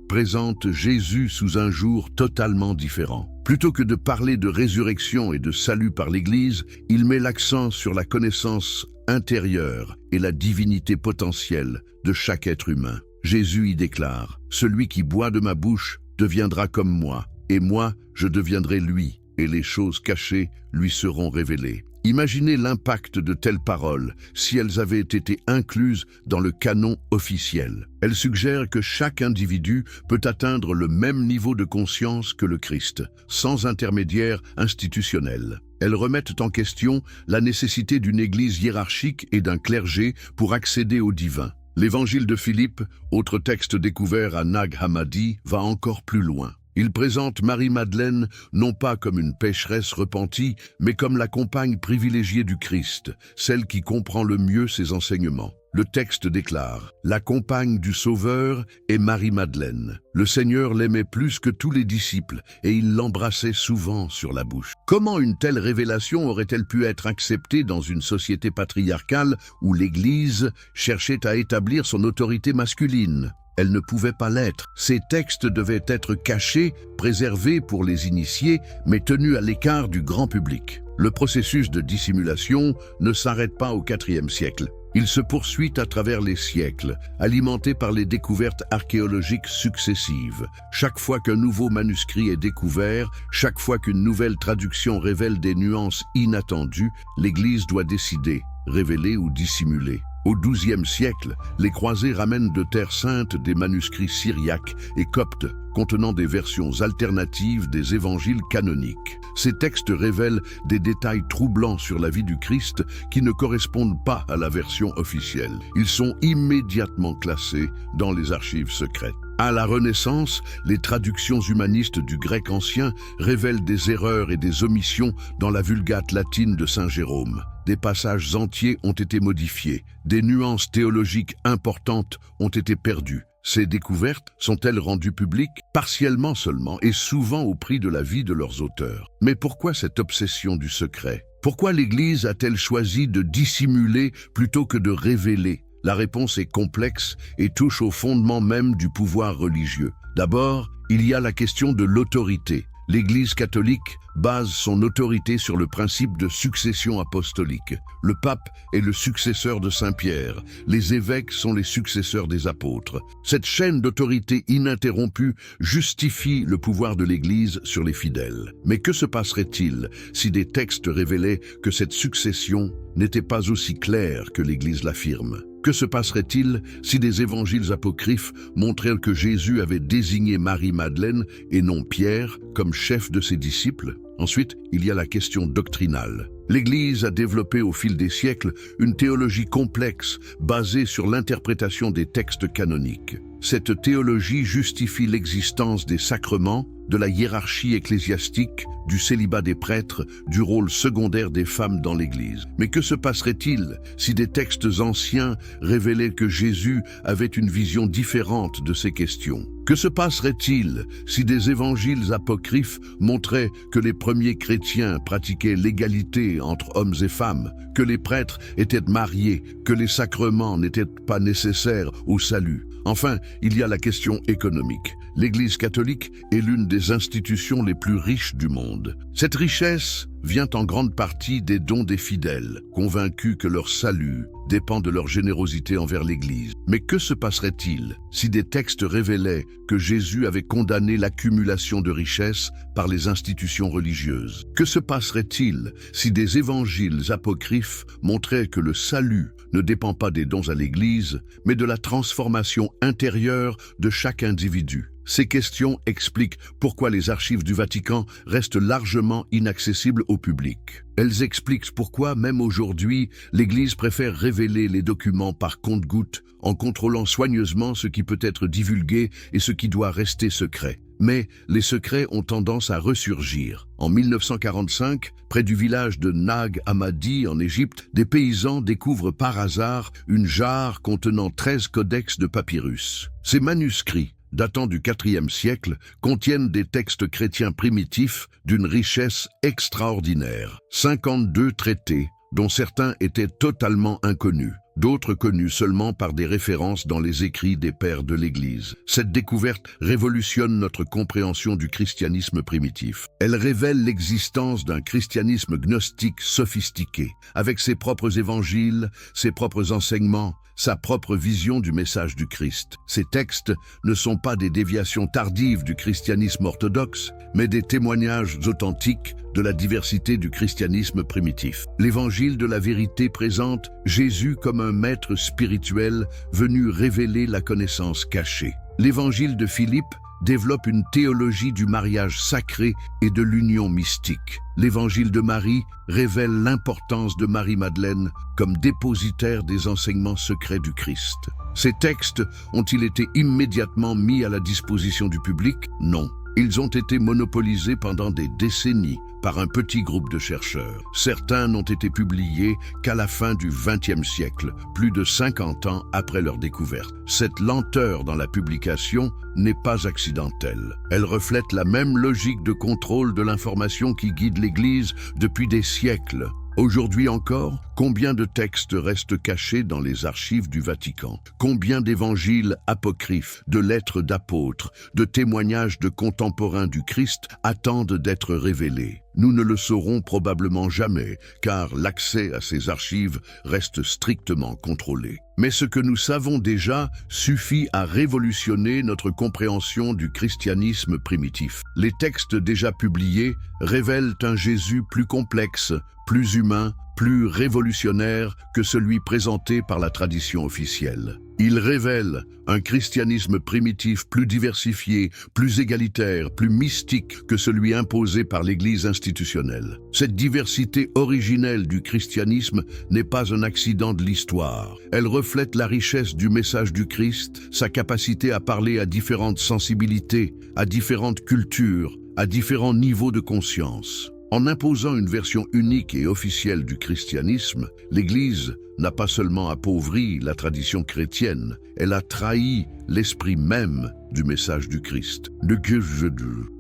présente Jésus sous un jour totalement différent. Plutôt que de parler de résurrection et de salut par l'Église, il met l'accent sur la connaissance intérieure et la divinité potentielle de chaque être humain. Jésus y déclare « Celui qui boit de ma bouche deviendra comme moi, et moi, je deviendrai lui, et les choses cachées lui seront révélées. » Imaginez l'impact de telles paroles si elles avaient été incluses dans le canon officiel. Elles suggèrent que chaque individu peut atteindre le même niveau de conscience que le Christ, sans intermédiaire institutionnel. Elles remettent en question la nécessité d'une église hiérarchique et d'un clergé pour accéder au divin. L'évangile de Philippe, autre texte découvert à Nag Hammadi, va encore plus loin. Il présente Marie-Madeleine non pas comme une pécheresse repentie, mais comme la compagne privilégiée du Christ, celle qui comprend le mieux ses enseignements. Le texte déclare « La compagne du Sauveur est Marie-Madeleine. Le Seigneur l'aimait plus que tous les disciples et il l'embrassait souvent sur la bouche. » Comment une telle révélation aurait-elle pu être acceptée dans une société patriarcale où l'Église cherchait à établir son autorité masculine? Elle ne pouvait pas l'être. Ces textes devaient être cachés, préservés pour les initiés, mais tenus à l'écart du grand public. Le processus de dissimulation ne s'arrête pas au IVe siècle. Il se poursuit à travers les siècles, alimenté par les découvertes archéologiques successives. Chaque fois qu'un nouveau manuscrit est découvert, chaque fois qu'une nouvelle traduction révèle des nuances inattendues, l'Église doit décider, révéler ou dissimuler. Au XIIe siècle, les croisés ramènent de Terre Sainte des manuscrits syriaques et coptes contenant des versions alternatives des évangiles canoniques. Ces textes révèlent des détails troublants sur la vie du Christ qui ne correspondent pas à la version officielle. Ils sont immédiatement classés dans les archives secrètes. À la Renaissance, les traductions humanistes du grec ancien révèlent des erreurs et des omissions dans la Vulgate latine de Saint Jérôme. Des passages entiers ont été modifiés, des nuances théologiques importantes ont été perdues. Ces découvertes sont-elles rendues publiques? Partiellement seulement, et souvent au prix de la vie de leurs auteurs. Mais pourquoi cette obsession du secret? Pourquoi l'Église a-t-elle choisi de dissimuler plutôt que de révéler? La réponse est complexe et touche au fondement même du pouvoir religieux. D'abord, il y a la question de l'autorité. L'Église catholique base son autorité sur le principe de succession apostolique. Le pape est le successeur de Saint-Pierre, les évêques sont les successeurs des apôtres. Cette chaîne d'autorité ininterrompue justifie le pouvoir de l'Église sur les fidèles. Mais que se passerait-il si des textes révélaient que cette succession n'était pas aussi claire que l'Église l'affirme? Que se passerait-il si des évangiles apocryphes montraient que Jésus avait désigné Marie-Madeleine et non Pierre comme chef de ses disciples? Ensuite, il y a la question doctrinale. L'Église a développé au fil des siècles une théologie complexe basée sur l'interprétation des textes canoniques. Cette théologie justifie l'existence des sacrements, de la hiérarchie ecclésiastique, du célibat des prêtres, du rôle secondaire des femmes dans l'Église. Mais que se passerait-il si des textes anciens révélaient que Jésus avait une vision différente de ces questions? Que se passerait-il si des évangiles apocryphes montraient que les premiers chrétiens pratiquaient l'égalité entre hommes et femmes, que les prêtres étaient mariés, que les sacrements n'étaient pas nécessaires au salut? Enfin, il y a la question économique. L'Église catholique est l'une des institutions les plus riches du monde. Cette richesse vient en grande partie des dons des fidèles, convaincus que leur salut dépend de leur générosité envers l'Église. Mais que se passerait-il si des textes révélaient que Jésus avait condamné l'accumulation de richesses par les institutions religieuses? Que se passerait-il si des évangiles apocryphes montraient que le salut ne dépend pas des dons à l'Église, mais de la transformation intérieure de chaque individu? Ces questions expliquent pourquoi les archives du Vatican restent largement inaccessibles au public. Elles expliquent pourquoi, même aujourd'hui, l'Église préfère révéler les documents par compte-gouttes en contrôlant soigneusement ce qui peut être divulgué et ce qui doit rester secret. Mais les secrets ont tendance à ressurgir. En 1945, près du village de Nag Hammadi en Égypte, des paysans découvrent par hasard une jarre contenant 13 codex de papyrus. Ces manuscrits, datant du IVe siècle, contiennent des textes chrétiens primitifs d'une richesse extraordinaire. 52 traités, dont certains étaient totalement inconnus, d'autres connus seulement par des références dans les écrits des pères de l'Église. Cette découverte révolutionne notre compréhension du christianisme primitif. Elle révèle l'existence d'un christianisme gnostique sophistiqué, avec ses propres évangiles, ses propres enseignements, sa propre vision du message du Christ. Ces textes ne sont pas des déviations tardives du christianisme orthodoxe, mais des témoignages authentiques de la diversité du christianisme primitif. L'Évangile de la vérité présente Jésus comme un maître spirituel venu révéler la connaissance cachée. L'Évangile de Philippe développe une théologie du mariage sacré et de l'union mystique. L'Évangile de Marie révèle l'importance de Marie-Madeleine comme dépositaire des enseignements secrets du Christ. Ces textes ont-ils été immédiatement mis à la disposition du public? Non. Ils ont été monopolisés pendant des décennies par un petit groupe de chercheurs. Certains n'ont été publiés qu'à la fin du XXe siècle, plus de 50 ans après leur découverte. Cette lenteur dans la publication n'est pas accidentelle. Elle reflète la même logique de contrôle de l'information qui guide l'Église depuis des siècles. Aujourd'hui encore, combien de textes restent cachés dans les archives du Vatican? Combien d'évangiles apocryphes, de lettres d'apôtres, de témoignages de contemporains du Christ attendent d'être révélés? Nous ne le saurons probablement jamais, car l'accès à ces archives reste strictement contrôlé. Mais ce que nous savons déjà suffit à révolutionner notre compréhension du christianisme primitif. Les textes déjà publiés révèlent un Jésus plus complexe, plus humain, plus révolutionnaire que celui présenté par la tradition officielle. Il révèle un christianisme primitif plus diversifié, plus égalitaire, plus mystique que celui imposé par l'Église institutionnelle. Cette diversité originelle du christianisme n'est pas un accident de l'histoire. Elle reflète la richesse du message du Christ, sa capacité à parler à différentes sensibilités, à différentes cultures, à différents niveaux de conscience. En imposant une version unique et officielle du christianisme, l'Église n'a pas seulement appauvri la tradition chrétienne, elle a trahi l'esprit même du message du Christ.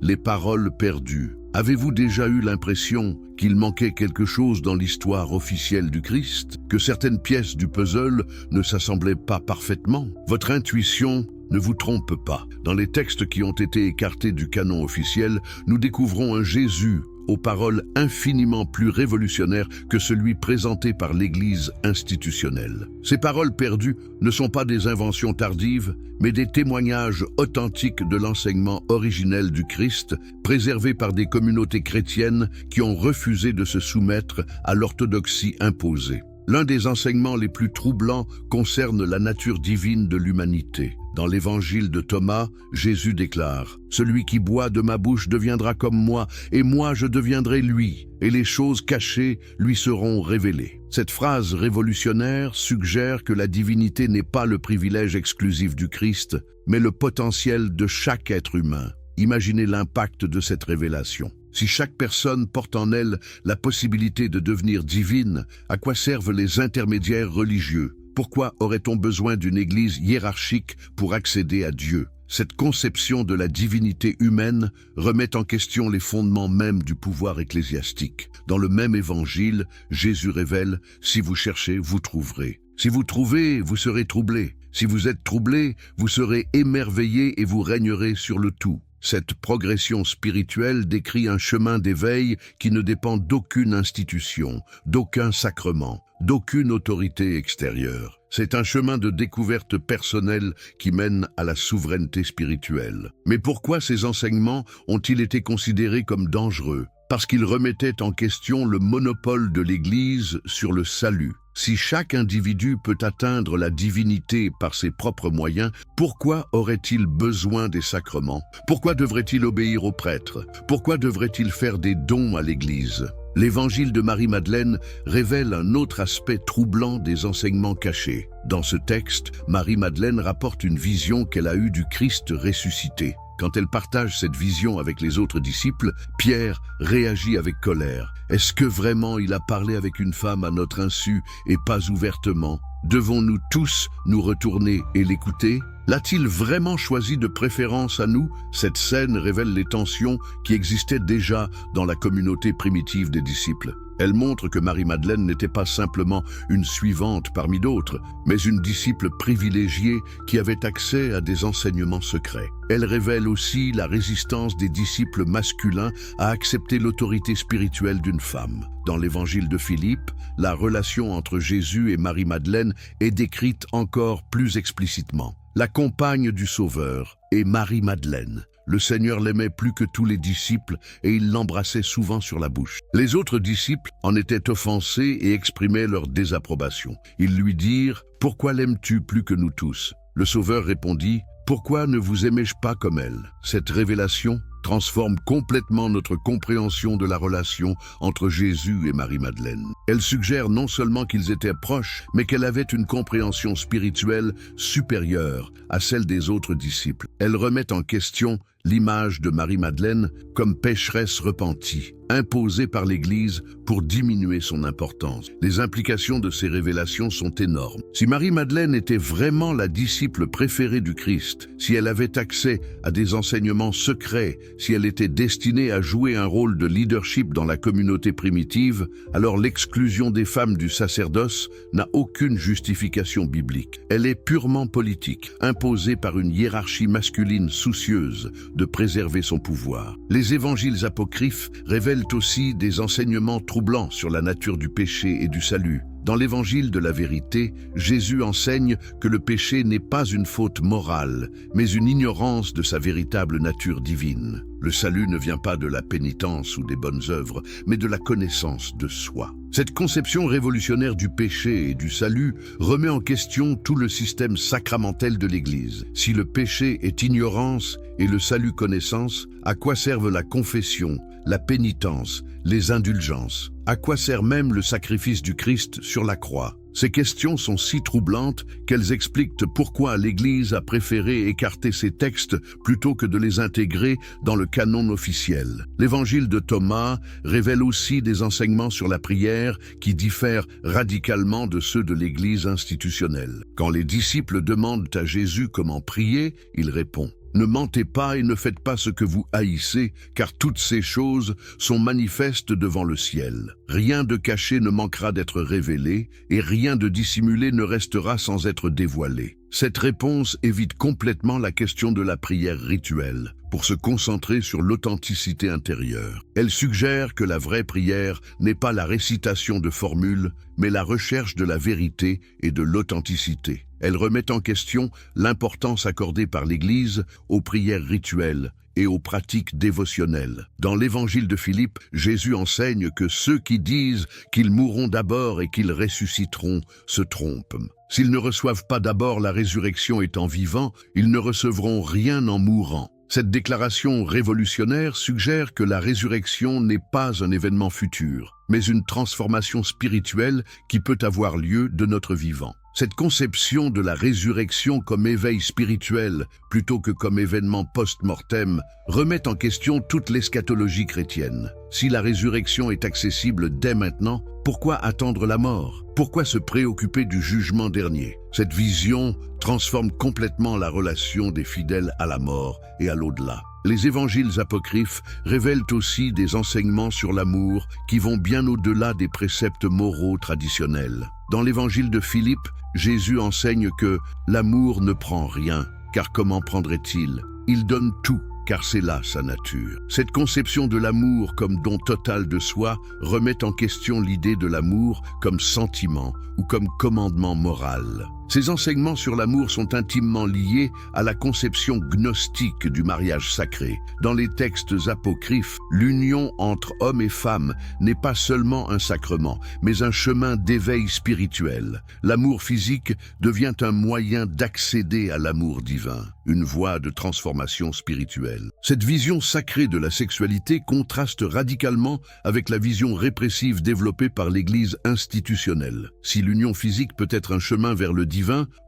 Les paroles perdues. Avez-vous déjà eu l'impression qu'il manquait quelque chose dans l'histoire officielle du Christ, que certaines pièces du puzzle ne s'assemblaient pas parfaitement? Votre intuition ne vous trompe pas. Dans les textes qui ont été écartés du canon officiel, nous découvrons un Jésus aux paroles infiniment plus révolutionnaires que celui présenté par l'Église institutionnelle. Ces paroles perdues ne sont pas des inventions tardives, mais des témoignages authentiques de l'enseignement originel du Christ, préservés par des communautés chrétiennes qui ont refusé de se soumettre à l'orthodoxie imposée. L'un des enseignements les plus troublants concerne la nature divine de l'humanité. Dans l'évangile de Thomas, Jésus déclare « Celui qui boit de ma bouche deviendra comme moi, et moi je deviendrai lui, et les choses cachées lui seront révélées. » Cette phrase révolutionnaire suggère que la divinité n'est pas le privilège exclusif du Christ, mais le potentiel de chaque être humain. Imaginez l'impact de cette révélation. Si chaque personne porte en elle la possibilité de devenir divine, à quoi servent les intermédiaires religieux? Pourquoi aurait-on besoin d'une église hiérarchique pour accéder à Dieu? Cette conception de la divinité humaine remet en question les fondements mêmes du pouvoir ecclésiastique. Dans le même évangile, Jésus révèle « Si vous cherchez, vous trouverez. Si vous trouvez, vous serez troublés. Si vous êtes troublés, vous serez émerveillés et vous régnerez sur le tout. » Cette progression spirituelle décrit un chemin d'éveil qui ne dépend d'aucune institution, d'aucun sacrement, d'aucune autorité extérieure. C'est un chemin de découverte personnelle qui mène à la souveraineté spirituelle. Mais pourquoi ces enseignements ont-ils été considérés comme dangereux? Parce qu'ils remettaient en question le monopole de l'Église sur le salut. Si chaque individu peut atteindre la divinité par ses propres moyens, pourquoi aurait-il besoin des sacrements? Pourquoi devrait-il obéir aux prêtres? Pourquoi devrait-il faire des dons à l'Église? L'évangile de Marie-Madeleine révèle un autre aspect troublant des enseignements cachés. Dans ce texte, Marie-Madeleine rapporte une vision qu'elle a eue du Christ ressuscité. Quand elle partage cette vision avec les autres disciples, Pierre réagit avec colère. Est-ce que vraiment il a parlé avec une femme à notre insu et pas ouvertement? Devons-nous tous nous retourner et l'écouter? L'a-t-il vraiment choisi de préférence à nous? Cette scène révèle les tensions qui existaient déjà dans la communauté primitive des disciples. Elle montre que Marie-Madeleine n'était pas simplement une suivante parmi d'autres, mais une disciple privilégiée qui avait accès à des enseignements secrets. Elle révèle aussi la résistance des disciples masculins à accepter l'autorité spirituelle d'une femme. Dans l'évangile de Philippe, la relation entre Jésus et Marie-Madeleine est décrite encore plus explicitement. La compagne du Sauveur est Marie-Madeleine. Le Seigneur l'aimait plus que tous les disciples et il l'embrassait souvent sur la bouche. Les autres disciples en étaient offensés et exprimaient leur désapprobation. Ils lui dirent « Pourquoi l'aimes-tu plus que nous tous ?» Le Sauveur répondit « Pourquoi ne vous aimais-je pas comme elle ?» Cette révélation transforme complètement notre compréhension de la relation entre Jésus et Marie-Madeleine. Elle suggère non seulement qu'ils étaient proches, mais qu'elle avait une compréhension spirituelle supérieure à celle des autres disciples. Elle remet en question l'image de Marie-Madeleine comme pécheresse repentie, imposée par l'Église pour diminuer son importance. Les implications de ces révélations sont énormes. Si Marie-Madeleine était vraiment la disciple préférée du Christ, si elle avait accès à des enseignements secrets si elle était destinée à jouer un rôle de leadership dans la communauté primitive, alors l'exclusion des femmes du sacerdoce n'a aucune justification biblique. Elle est purement politique, imposée par une hiérarchie masculine soucieuse de préserver son pouvoir. Les évangiles apocryphes révèlent aussi des enseignements troublants sur la nature du péché et du salut. Dans l'évangile de la vérité, Jésus enseigne que le péché n'est pas une faute morale, mais une ignorance de sa véritable nature divine. Le salut ne vient pas de la pénitence ou des bonnes œuvres, mais de la connaissance de soi. Cette conception révolutionnaire du péché et du salut remet en question tout le système sacramentel de l'Église. Si le péché est ignorance et le salut connaissance, à quoi servent la confession, la pénitence, les indulgences? À quoi sert même le sacrifice du Christ sur la croix? Ces questions sont si troublantes qu'elles expliquent pourquoi l'Église a préféré écarter ces textes plutôt que de les intégrer dans le canon officiel. L'Évangile de Thomas révèle aussi des enseignements sur la prière qui diffèrent radicalement de ceux de l'Église institutionnelle. Quand les disciples demandent à Jésus comment prier, il répond: ne mentez pas et ne faites pas ce que vous haïssez, car toutes ces choses sont manifestes devant le ciel. Rien de caché ne manquera d'être révélé, et rien de dissimulé ne restera sans être dévoilé. Cette réponse évite complètement la question de la prière rituelle, pour se concentrer sur l'authenticité intérieure. Elle suggère que la vraie prière n'est pas la récitation de formules, mais la recherche de la vérité et de l'authenticité. Elle remet en question l'importance accordée par l'Église aux prières rituelles et aux pratiques dévotionnelles. Dans l'évangile de Philippe, Jésus enseigne que ceux qui disent qu'ils mourront d'abord et qu'ils ressusciteront se trompent. S'ils ne reçoivent pas d'abord la résurrection étant vivants, ils ne recevront rien en mourant. Cette déclaration révolutionnaire suggère que la résurrection n'est pas un événement futur, mais une transformation spirituelle qui peut avoir lieu de notre vivant. Cette conception de la résurrection comme éveil spirituel plutôt que comme événement post-mortem remet en question toute l'eschatologie chrétienne. Si la résurrection est accessible dès maintenant, pourquoi attendre la mort? Pourquoi se préoccuper du jugement dernier? Cette vision transforme complètement la relation des fidèles à la mort et à l'au-delà. Les évangiles apocryphes révèlent aussi des enseignements sur l'amour qui vont bien au-delà des préceptes moraux traditionnels. Dans l'évangile de Philippe, Jésus enseigne que l'amour ne prend rien, car comment prendrait-il? Il donne tout, car c'est là sa nature. Cette conception de l'amour comme don total de soi remet en question l'idée de l'amour comme sentiment ou comme commandement moral. Ces enseignements sur l'amour sont intimement liés à la conception gnostique du mariage sacré. Dans les textes apocryphes, l'union entre hommes et femmes n'est pas seulement un sacrement, mais un chemin d'éveil spirituel. L'amour physique devient un moyen d'accéder à l'amour divin, une voie de transformation spirituelle. Cette vision sacrée de la sexualité contraste radicalement avec la vision répressive développée par l'Église institutionnelle. Si l'union physique peut être un chemin vers le divin,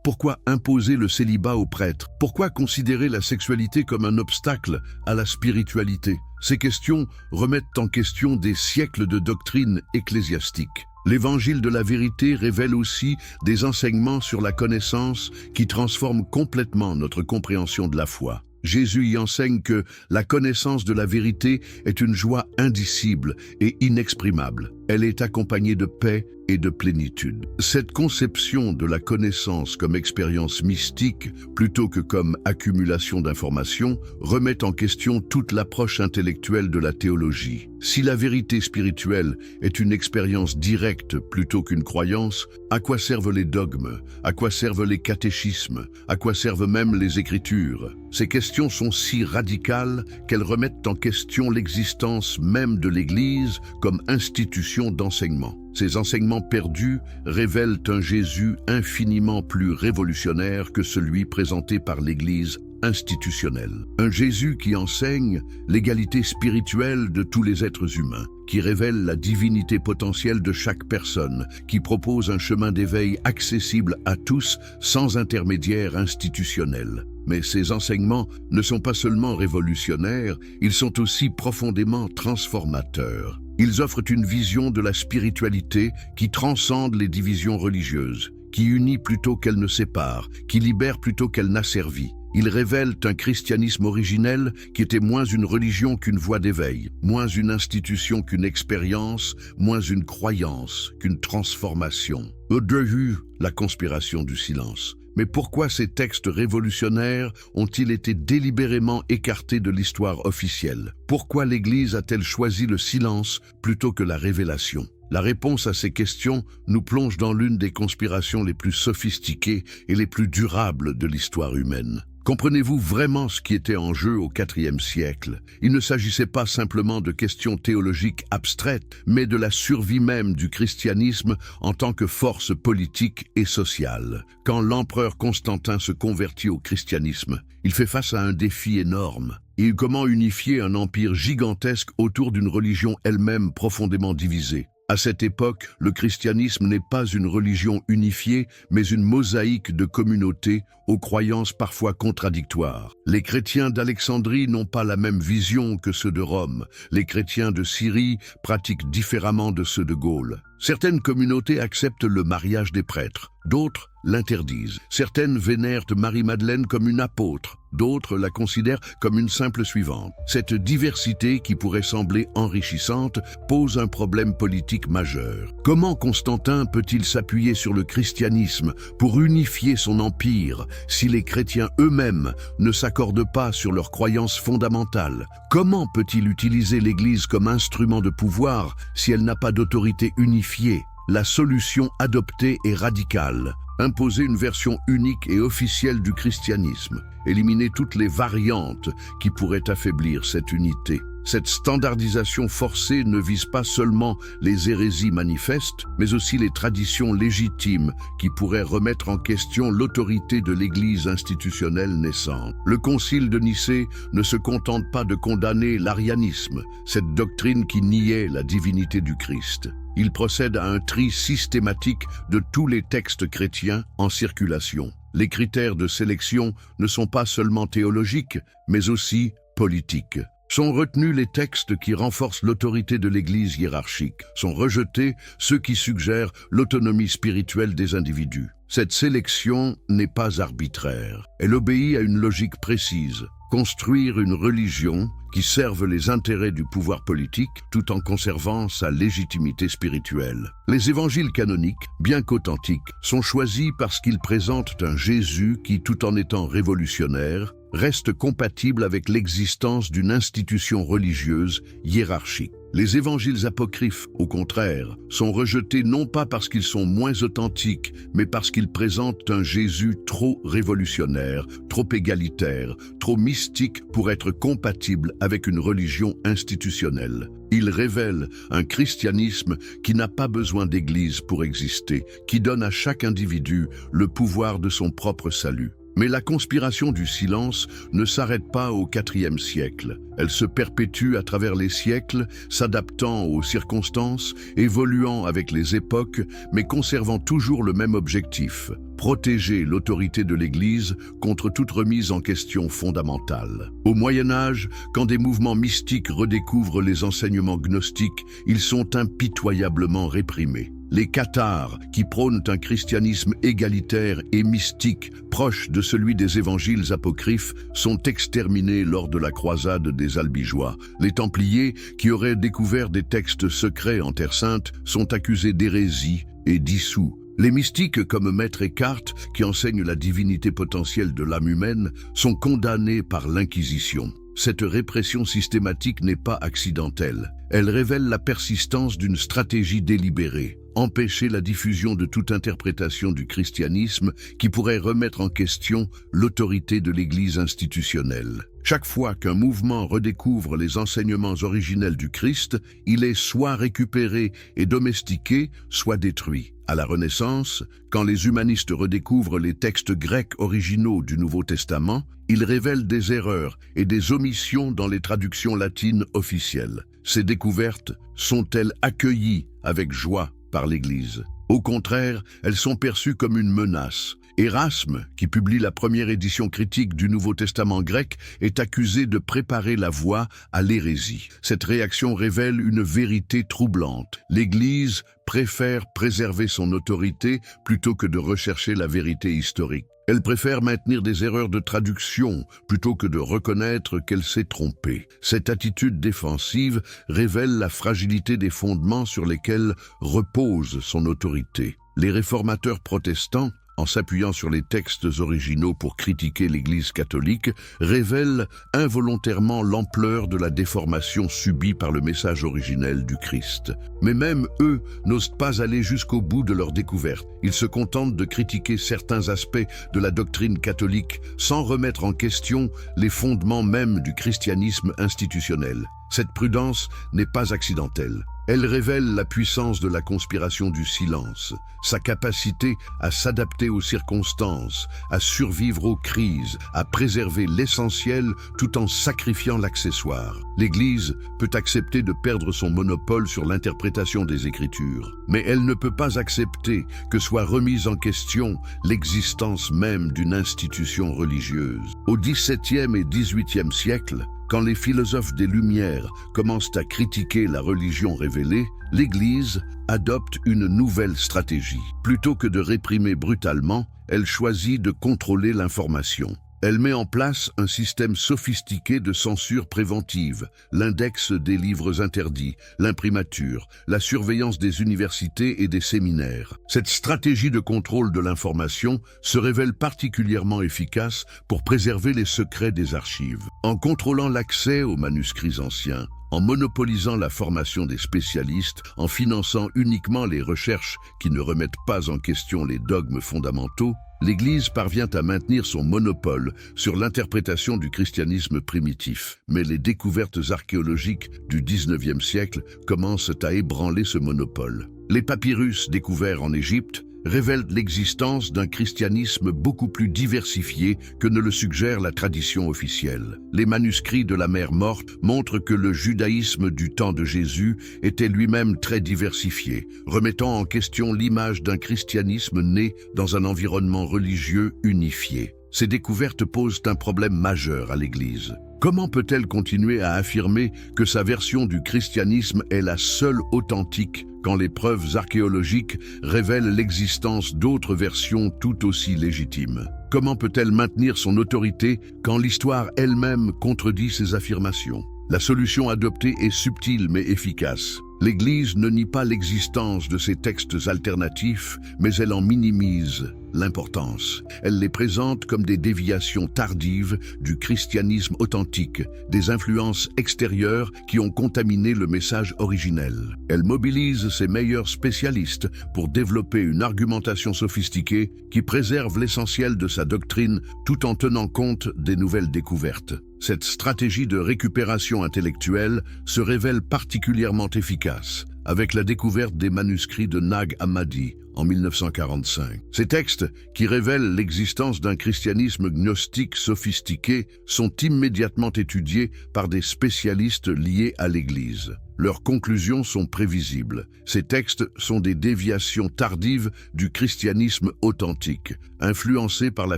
pourquoi imposer le célibat aux prêtres? Pourquoi considérer la sexualité comme un obstacle à la spiritualité? Ces questions remettent en question des siècles de doctrine ecclésiastique. L'évangile de la vérité révèle aussi des enseignements sur la connaissance qui transforment complètement notre compréhension de la foi. Jésus y enseigne que la connaissance de la vérité est une joie indicible et inexprimable. Elle est accompagnée de paix et de plénitude. Cette conception de la connaissance comme expérience mystique plutôt que comme accumulation d'informations remet en question toute l'approche intellectuelle de la théologie. Si la vérité spirituelle est une expérience directe plutôt qu'une croyance, à quoi servent les dogmes? À quoi servent les catéchismes? À quoi servent même les Écritures? Ces questions sont si radicales qu'elles remettent en question l'existence même de l'Église comme institution d'enseignement. Ces enseignements perdus révèlent un Jésus infiniment plus révolutionnaire que celui présenté par l'Église institutionnelle. Un Jésus qui enseigne l'égalité spirituelle de tous les êtres humains, qui révèle la divinité potentielle de chaque personne, qui propose un chemin d'éveil accessible à tous sans intermédiaire institutionnel. Mais ces enseignements ne sont pas seulement révolutionnaires, ils sont aussi profondément transformateurs. Ils offrent une vision de la spiritualité qui transcende les divisions religieuses, qui unit plutôt qu'elle ne sépare, qui libère plutôt qu'elle n'asservit. Ils révèlent un christianisme originel qui était moins une religion qu'une voie d'éveil, moins une institution qu'une expérience, moins une croyance qu'une transformation. Au-dessus, la conspiration du silence. Mais pourquoi ces textes révolutionnaires ont-ils été délibérément écartés de l'histoire officielle? Pourquoi l'Église a-t-elle choisi le silence plutôt que la révélation? La réponse à ces questions nous plonge dans l'une des conspirations les plus sophistiquées et les plus durables de l'histoire humaine. Comprenez-vous vraiment ce qui était en jeu au IVe siècle? Il ne s'agissait pas simplement de questions théologiques abstraites, mais de la survie même du christianisme en tant que force politique et sociale. Quand l'empereur Constantin se convertit au christianisme, il fait face à un défi énorme. Et comment unifier un empire gigantesque autour d'une religion elle-même profondément divisée? À cette époque, le christianisme n'est pas une religion unifiée, mais une mosaïque de communautés aux croyances parfois contradictoires. Les chrétiens d'Alexandrie n'ont pas la même vision que ceux de Rome. Les chrétiens de Syrie pratiquent différemment de ceux de Gaule. Certaines communautés acceptent le mariage des prêtres, d'autres l'interdisent. Certaines vénèrent Marie-Madeleine comme une apôtre, d'autres la considèrent comme une simple suivante. Cette diversité, qui pourrait sembler enrichissante, pose un problème politique majeur. Comment Constantin peut-il s'appuyer sur le christianisme pour unifier son empire si les chrétiens eux-mêmes ne s'accordent pas sur leurs croyances fondamentales? Comment peut-il utiliser l'Église comme instrument de pouvoir si elle n'a pas d'autorité unifiée? La solution adoptée est radicale. Imposer une version unique et officielle du christianisme, éliminer toutes les variantes qui pourraient affaiblir cette unité. Cette standardisation forcée ne vise pas seulement les hérésies manifestes, mais aussi les traditions légitimes qui pourraient remettre en question l'autorité de l'Église institutionnelle naissante. Le Concile de Nicée ne se contente pas de condamner l'arianisme, cette doctrine qui niait la divinité du Christ. Il procède à un tri systématique de tous les textes chrétiens en circulation. Les critères de sélection ne sont pas seulement théologiques, mais aussi politiques. Sont retenus les textes qui renforcent l'autorité de l'Église hiérarchique. Sont rejetés ceux qui suggèrent l'autonomie spirituelle des individus. Cette sélection n'est pas arbitraire. Elle obéit à une logique précise. Construire une religion qui serve les intérêts du pouvoir politique tout en conservant sa légitimité spirituelle. Les évangiles canoniques, bien qu'authentiques, sont choisis parce qu'ils présentent un Jésus qui, tout en étant révolutionnaire, reste compatible avec l'existence d'une institution religieuse hiérarchique. Les évangiles apocryphes, au contraire, sont rejetés non pas parce qu'ils sont moins authentiques, mais parce qu'ils présentent un Jésus trop révolutionnaire, trop égalitaire, trop mystique pour être compatible avec une religion institutionnelle. Ils révèlent un christianisme qui n'a pas besoin d'église pour exister, qui donne à chaque individu le pouvoir de son propre salut. Mais la conspiration du silence ne s'arrête pas au IVe siècle. Elle se perpétue à travers les siècles, s'adaptant aux circonstances, évoluant avec les époques, mais conservant toujours le même objectif: protéger l'autorité de l'Église contre toute remise en question fondamentale. Au Moyen Âge, quand des mouvements mystiques redécouvrent les enseignements gnostiques, ils sont impitoyablement réprimés. Les cathares, qui prônent un christianisme égalitaire et mystique, proche de celui des évangiles apocryphes, sont exterminés lors de la croisade des Albigeois. Les Templiers, qui auraient découvert des textes secrets en Terre Sainte, sont accusés d'hérésie et dissous. Les mystiques comme Maître Eckhart, qui enseignent la divinité potentielle de l'âme humaine, sont condamnés par l'Inquisition. Cette répression systématique n'est pas accidentelle. Elle révèle la persistance d'une stratégie délibérée: empêcher la diffusion de toute interprétation du christianisme qui pourrait remettre en question l'autorité de l'Église institutionnelle. Chaque fois qu'un mouvement redécouvre les enseignements originels du Christ, il est soit récupéré et domestiqué, soit détruit. À la Renaissance, quand les humanistes redécouvrent les textes grecs originaux du Nouveau Testament, ils révèlent des erreurs et des omissions dans les traductions latines officielles. Ces découvertes sont-elles accueillies avec joie par l'Église? Au contraire, elles sont perçues comme une menace. Érasme, qui publie la première édition critique du Nouveau Testament grec, est accusé de préparer la voie à l'hérésie. Cette réaction révèle une vérité troublante. L'Église préfère préserver son autorité plutôt que de rechercher la vérité historique. Elle préfère maintenir des erreurs de traduction plutôt que de reconnaître qu'elle s'est trompée. Cette attitude défensive révèle la fragilité des fondements sur lesquels repose son autorité. Les réformateurs protestants, en s'appuyant sur les textes originaux pour critiquer l'Église catholique, révèlent involontairement l'ampleur de la déformation subie par le message originel du Christ. Mais même eux n'osent pas aller jusqu'au bout de leur découverte. Ils se contentent de critiquer certains aspects de la doctrine catholique sans remettre en question les fondements mêmes du christianisme institutionnel. Cette prudence n'est pas accidentelle. Elle révèle la puissance de la conspiration du silence, sa capacité à s'adapter aux circonstances, à survivre aux crises, à préserver l'essentiel tout en sacrifiant l'accessoire. L'Église peut accepter de perdre son monopole sur l'interprétation des Écritures, mais elle ne peut pas accepter que soit remise en question l'existence même d'une institution religieuse. Au XVIIe et XVIIIe siècle, quand les philosophes des Lumières commencent à critiquer la religion révélée, l'Église adopte une nouvelle stratégie. Plutôt que de réprimer brutalement, elle choisit de contrôler l'information. Elle met en place un système sophistiqué de censure préventive, l'index des livres interdits, l'imprimature, la surveillance des universités et des séminaires. Cette stratégie de contrôle de l'information se révèle particulièrement efficace pour préserver les secrets des archives. En contrôlant l'accès aux manuscrits anciens, en monopolisant la formation des spécialistes, en finançant uniquement les recherches qui ne remettent pas en question les dogmes fondamentaux, l'Église parvient à maintenir son monopole sur l'interprétation du christianisme primitif. Mais les découvertes archéologiques du XIXe siècle commencent à ébranler ce monopole. Les papyrus découverts en Égypte révèlent l'existence d'un christianisme beaucoup plus diversifié que ne le suggère la tradition officielle. Les manuscrits de la Mer Morte montrent que le judaïsme du temps de Jésus était lui-même très diversifié, remettant en question l'image d'un christianisme né dans un environnement religieux unifié. Ces découvertes posent un problème majeur à l'Église. Comment peut-elle continuer à affirmer que sa version du christianisme est la seule authentique quand les preuves archéologiques révèlent l'existence d'autres versions tout aussi légitimes? Comment peut-elle maintenir son autorité quand l'histoire elle-même contredit ses affirmations? La solution adoptée est subtile mais efficace. L'Église ne nie pas l'existence de ces textes alternatifs, mais elle en minimise l'importance. Elle les présente comme des déviations tardives du christianisme authentique, des influences extérieures qui ont contaminé le message originel. Elle mobilise ses meilleurs spécialistes pour développer une argumentation sophistiquée qui préserve l'essentiel de sa doctrine tout en tenant compte des nouvelles découvertes. Cette stratégie de récupération intellectuelle se révèle particulièrement efficace avec la découverte des manuscrits de Nag Hammadi en 1945. Ces textes, qui révèlent l'existence d'un christianisme gnostique sophistiqué, sont immédiatement étudiés par des spécialistes liés à l'Église. Leurs conclusions sont prévisibles. Ces textes sont des déviations tardives du christianisme authentique, influencées par la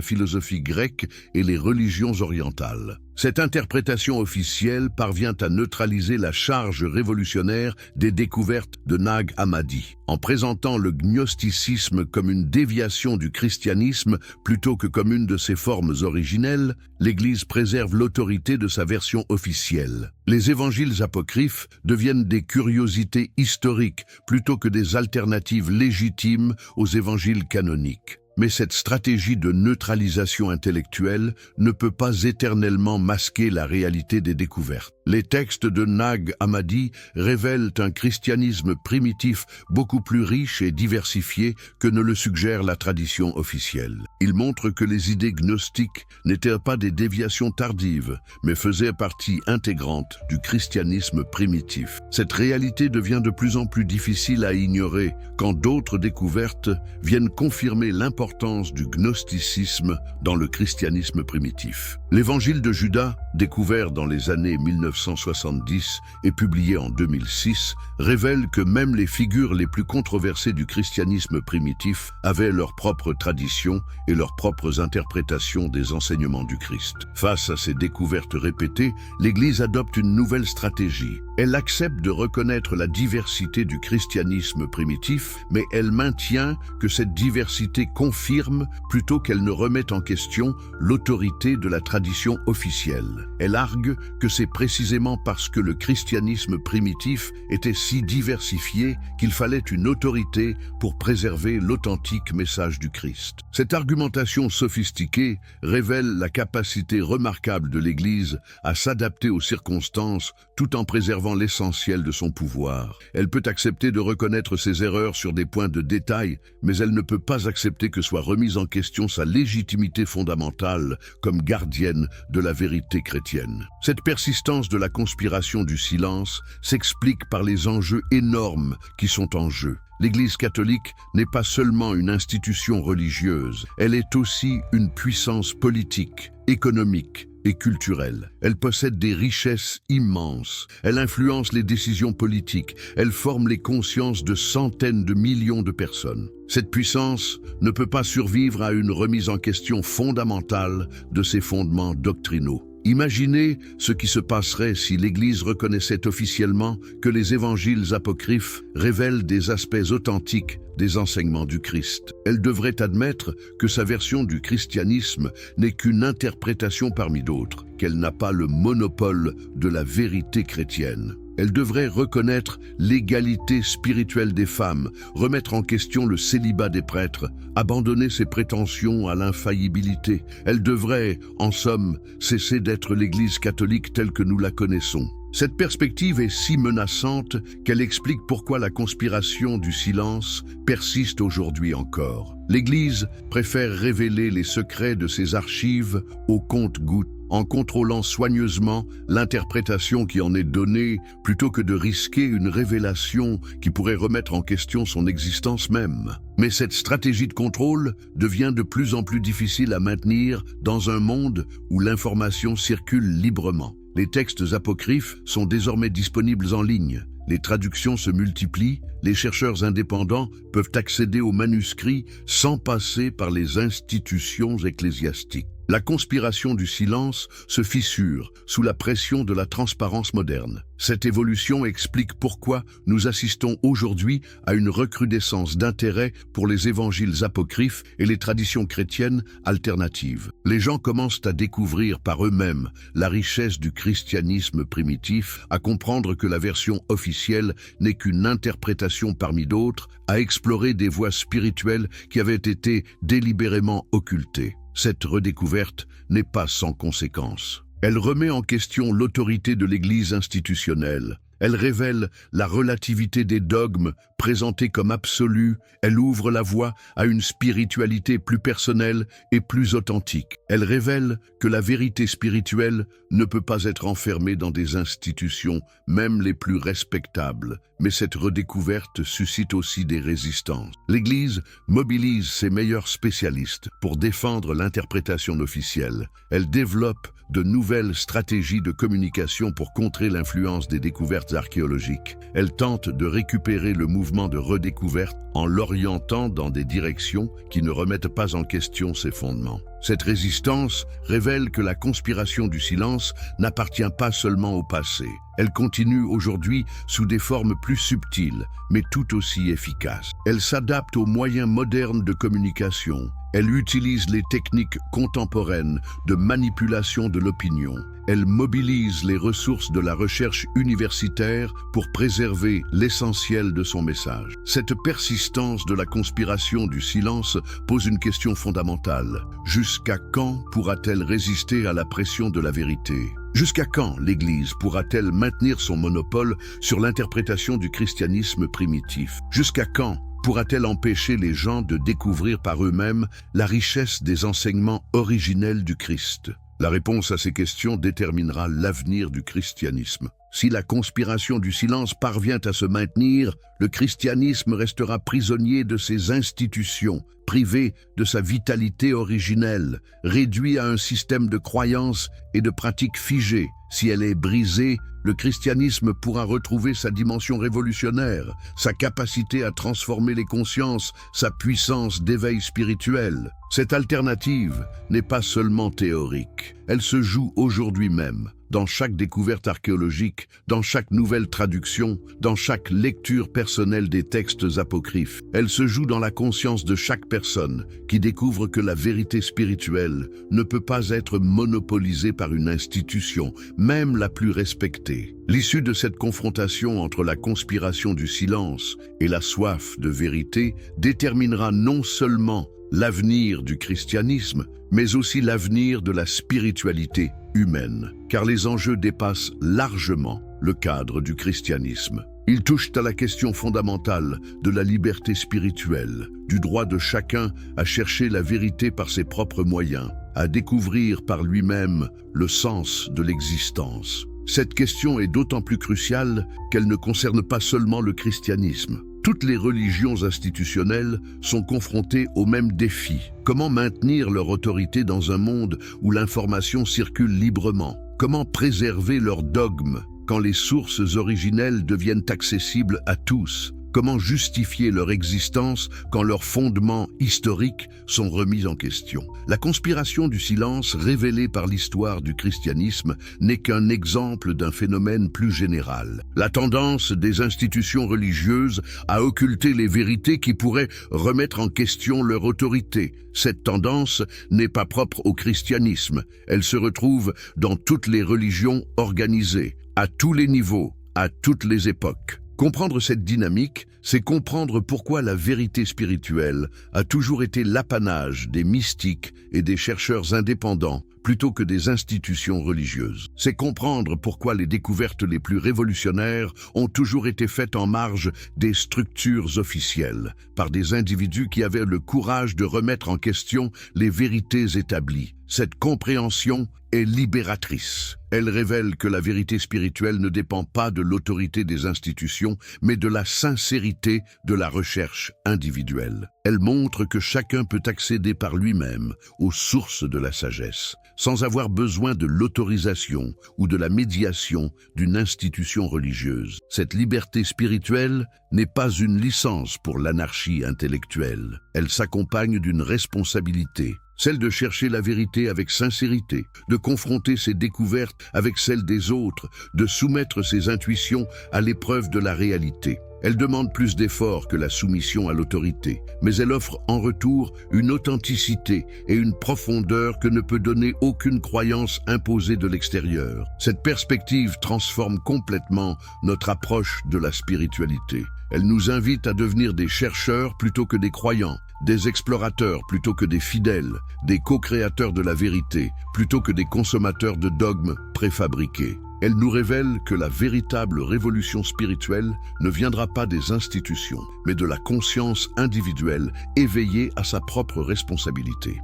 philosophie grecque et les religions orientales. Cette interprétation officielle parvient à neutraliser la charge révolutionnaire des découvertes de Nag Hammadi. En présentant le gnosticisme comme une déviation du christianisme plutôt que comme une de ses formes originelles, l'Église préserve l'autorité de sa version officielle. Les évangiles apocryphes deviennent des curiosités historiques plutôt que des alternatives légitimes aux évangiles canoniques. Mais cette stratégie de neutralisation intellectuelle ne peut pas éternellement masquer la réalité des découvertes. Les textes de Nag Hammadi révèlent un christianisme primitif beaucoup plus riche et diversifié que ne le suggère la tradition officielle. Ils montrent que les idées gnostiques n'étaient pas des déviations tardives, mais faisaient partie intégrante du christianisme primitif. Cette réalité devient de plus en plus difficile à ignorer quand d'autres découvertes viennent confirmer l'importance l'importance du gnosticisme dans le christianisme primitif. L'évangile de Judas, découvert dans les années 1970 et publié en 2006, révèle que même les figures les plus controversées du christianisme primitif avaient leurs propres traditions et leurs propres interprétations des enseignements du Christ. Face à ces découvertes répétées, l'Église adopte une nouvelle stratégie. Elle accepte de reconnaître la diversité du christianisme primitif, mais elle maintient que cette diversité confirme plutôt qu'elle ne remette en question l'autorité de la tradition officielle. Elle argue que c'est précisément parce que le christianisme primitif était si diversifié qu'il fallait une autorité pour préserver l'authentique message du Christ. Cette argumentation sophistiquée révèle la capacité remarquable de l'Église à s'adapter aux circonstances tout en préservant l'essentiel de son pouvoir. Elle peut accepter de reconnaître ses erreurs sur des points de détail, mais elle ne peut pas accepter que soit remise en question sa légitimité fondamentale comme gardienne de la vérité chrétienne. Cette persistance de la conspiration du silence s'explique par les enjeux énormes qui sont en jeu. L'Église catholique n'est pas seulement une institution religieuse, elle est aussi une puissance politique, économique et culturelle. Elle possède des richesses immenses, elle influence les décisions politiques, elle forme les consciences de centaines de millions de personnes. Cette puissance ne peut pas survivre à une remise en question fondamentale de ses fondements doctrinaux. Imaginez ce qui se passerait si l'Église reconnaissait officiellement que les évangiles apocryphes révèlent des aspects authentiques des enseignements du Christ. Elle devrait admettre que sa version du christianisme n'est qu'une interprétation parmi d'autres, qu'elle n'a pas le monopole de la vérité chrétienne. Elle devrait reconnaître l'égalité spirituelle des femmes, remettre en question le célibat des prêtres, abandonner ses prétentions à l'infaillibilité. Elle devrait, en somme, cesser d'être l'Église catholique telle que nous la connaissons. Cette perspective est si menaçante qu'elle explique pourquoi la conspiration du silence persiste aujourd'hui encore. L'Église préfère révéler les secrets de ses archives au compte-gouttes, en contrôlant soigneusement l'interprétation qui en est donnée, plutôt que de risquer une révélation qui pourrait remettre en question son existence même. Mais cette stratégie de contrôle devient de plus en plus difficile à maintenir dans un monde où l'information circule librement. Les textes apocryphes sont désormais disponibles en ligne. Les traductions se multiplient, les chercheurs indépendants peuvent accéder aux manuscrits sans passer par les institutions ecclésiastiques. La conspiration du silence se fissure sous la pression de la transparence moderne. Cette évolution explique pourquoi nous assistons aujourd'hui à une recrudescence d'intérêt pour les évangiles apocryphes et les traditions chrétiennes alternatives. Les gens commencent à découvrir par eux-mêmes la richesse du christianisme primitif, à comprendre que la version officielle n'est qu'une interprétation parmi d'autres, à explorer des voies spirituelles qui avaient été délibérément occultées. Cette redécouverte n'est pas sans conséquences. Elle remet en question l'autorité de l'Église institutionnelle. Elle révèle la relativité des dogmes présentés comme absolus. Elle ouvre la voie à une spiritualité plus personnelle et plus authentique. Elle révèle que la vérité spirituelle ne peut pas être enfermée dans des institutions, même les plus respectables. Mais cette redécouverte suscite aussi des résistances. L'Église mobilise ses meilleurs spécialistes pour défendre l'interprétation officielle. Elle développe de nouvelles stratégies de communication pour contrer l'influence des découvertes archéologiques. Elle tente de récupérer le mouvement de redécouverte en l'orientant dans des directions qui ne remettent pas en question ses fondements. Cette résistance révèle que la conspiration du silence n'appartient pas seulement au passé. Elle continue aujourd'hui sous des formes plus subtiles, mais tout aussi efficaces. Elle s'adapte aux moyens modernes de communication. Elle utilise les techniques contemporaines de manipulation de l'opinion. Elle mobilise les ressources de la recherche universitaire pour préserver l'essentiel de son message. Cette persistance de la conspiration du silence pose une question fondamentale. Jusqu'à quand pourra-t-elle résister à la pression de la vérité ? Jusqu'à quand l'Église pourra-t-elle maintenir son monopole sur l'interprétation du christianisme primitif ? Jusqu'à quand pourra-t-elle empêcher les gens de découvrir par eux-mêmes la richesse des enseignements originels du Christ ? La réponse à ces questions déterminera l'avenir du christianisme. Si la conspiration du silence parvient à se maintenir, le christianisme restera prisonnier de ses institutions, privé de sa vitalité originelle, réduit à un système de croyances et de pratiques figées. Si elle est brisée, le christianisme pourra retrouver sa dimension révolutionnaire, sa capacité à transformer les consciences, sa puissance d'éveil spirituel. Cette alternative n'est pas seulement théorique, elle se joue aujourd'hui même, dans chaque découverte archéologique, dans chaque nouvelle traduction, dans chaque lecture personnelle des textes apocryphes. Elle se joue dans la conscience de chaque personne qui découvre que la vérité spirituelle ne peut pas être monopolisée par une institution, même la plus respectée. L'issue de cette confrontation entre la conspiration du silence et la soif de vérité déterminera non seulement l'avenir du christianisme, mais aussi l'avenir de la spiritualité humaine, car les enjeux dépassent largement le cadre du christianisme. Ils touchent à la question fondamentale de la liberté spirituelle, du droit de chacun à chercher la vérité par ses propres moyens, à découvrir par lui-même le sens de l'existence. Cette question est d'autant plus cruciale qu'elle ne concerne pas seulement le christianisme. Toutes les religions institutionnelles sont confrontées au même défi. Comment maintenir leur autorité dans un monde où l'information circule librement? Comment préserver leurs dogmes quand les sources originelles deviennent accessibles à tous? Comment justifier leur existence quand leurs fondements historiques sont remis en question? La conspiration du silence révélée par l'histoire du christianisme n'est qu'un exemple d'un phénomène plus général. La tendance des institutions religieuses à occulter les vérités qui pourraient remettre en question leur autorité. Cette tendance n'est pas propre au christianisme. Elle se retrouve dans toutes les religions organisées, à tous les niveaux, à toutes les époques. Comprendre cette dynamique, c'est comprendre pourquoi la vérité spirituelle a toujours été l'apanage des mystiques et des chercheurs indépendants plutôt que des institutions religieuses. C'est comprendre pourquoi les découvertes les plus révolutionnaires ont toujours été faites en marge des structures officielles, par des individus qui avaient le courage de remettre en question les vérités établies. Cette compréhension est libératrice. Elle révèle que la vérité spirituelle ne dépend pas de l'autorité des institutions, mais de la sincérité de la recherche individuelle. Elle montre que chacun peut accéder par lui-même aux sources de la sagesse, sans avoir besoin de l'autorisation ou de la médiation d'une institution religieuse. Cette liberté spirituelle n'est pas une licence pour l'anarchie intellectuelle. Elle s'accompagne d'une responsabilité, celle de chercher la vérité avec sincérité, de confronter ses découvertes avec celles des autres, de soumettre ses intuitions à l'épreuve de la réalité. Elle demande plus d'efforts que la soumission à l'autorité, mais elle offre en retour une authenticité et une profondeur que ne peut donner aucune croyance imposée de l'extérieur. Cette perspective transforme complètement notre approche de la spiritualité. Elle nous invite à devenir des chercheurs plutôt que des croyants, des explorateurs plutôt que des fidèles, des co-créateurs de la vérité plutôt que des consommateurs de dogmes préfabriqués. Elle nous révèle que la véritable révolution spirituelle ne viendra pas des institutions, mais de la conscience individuelle éveillée à sa propre responsabilité.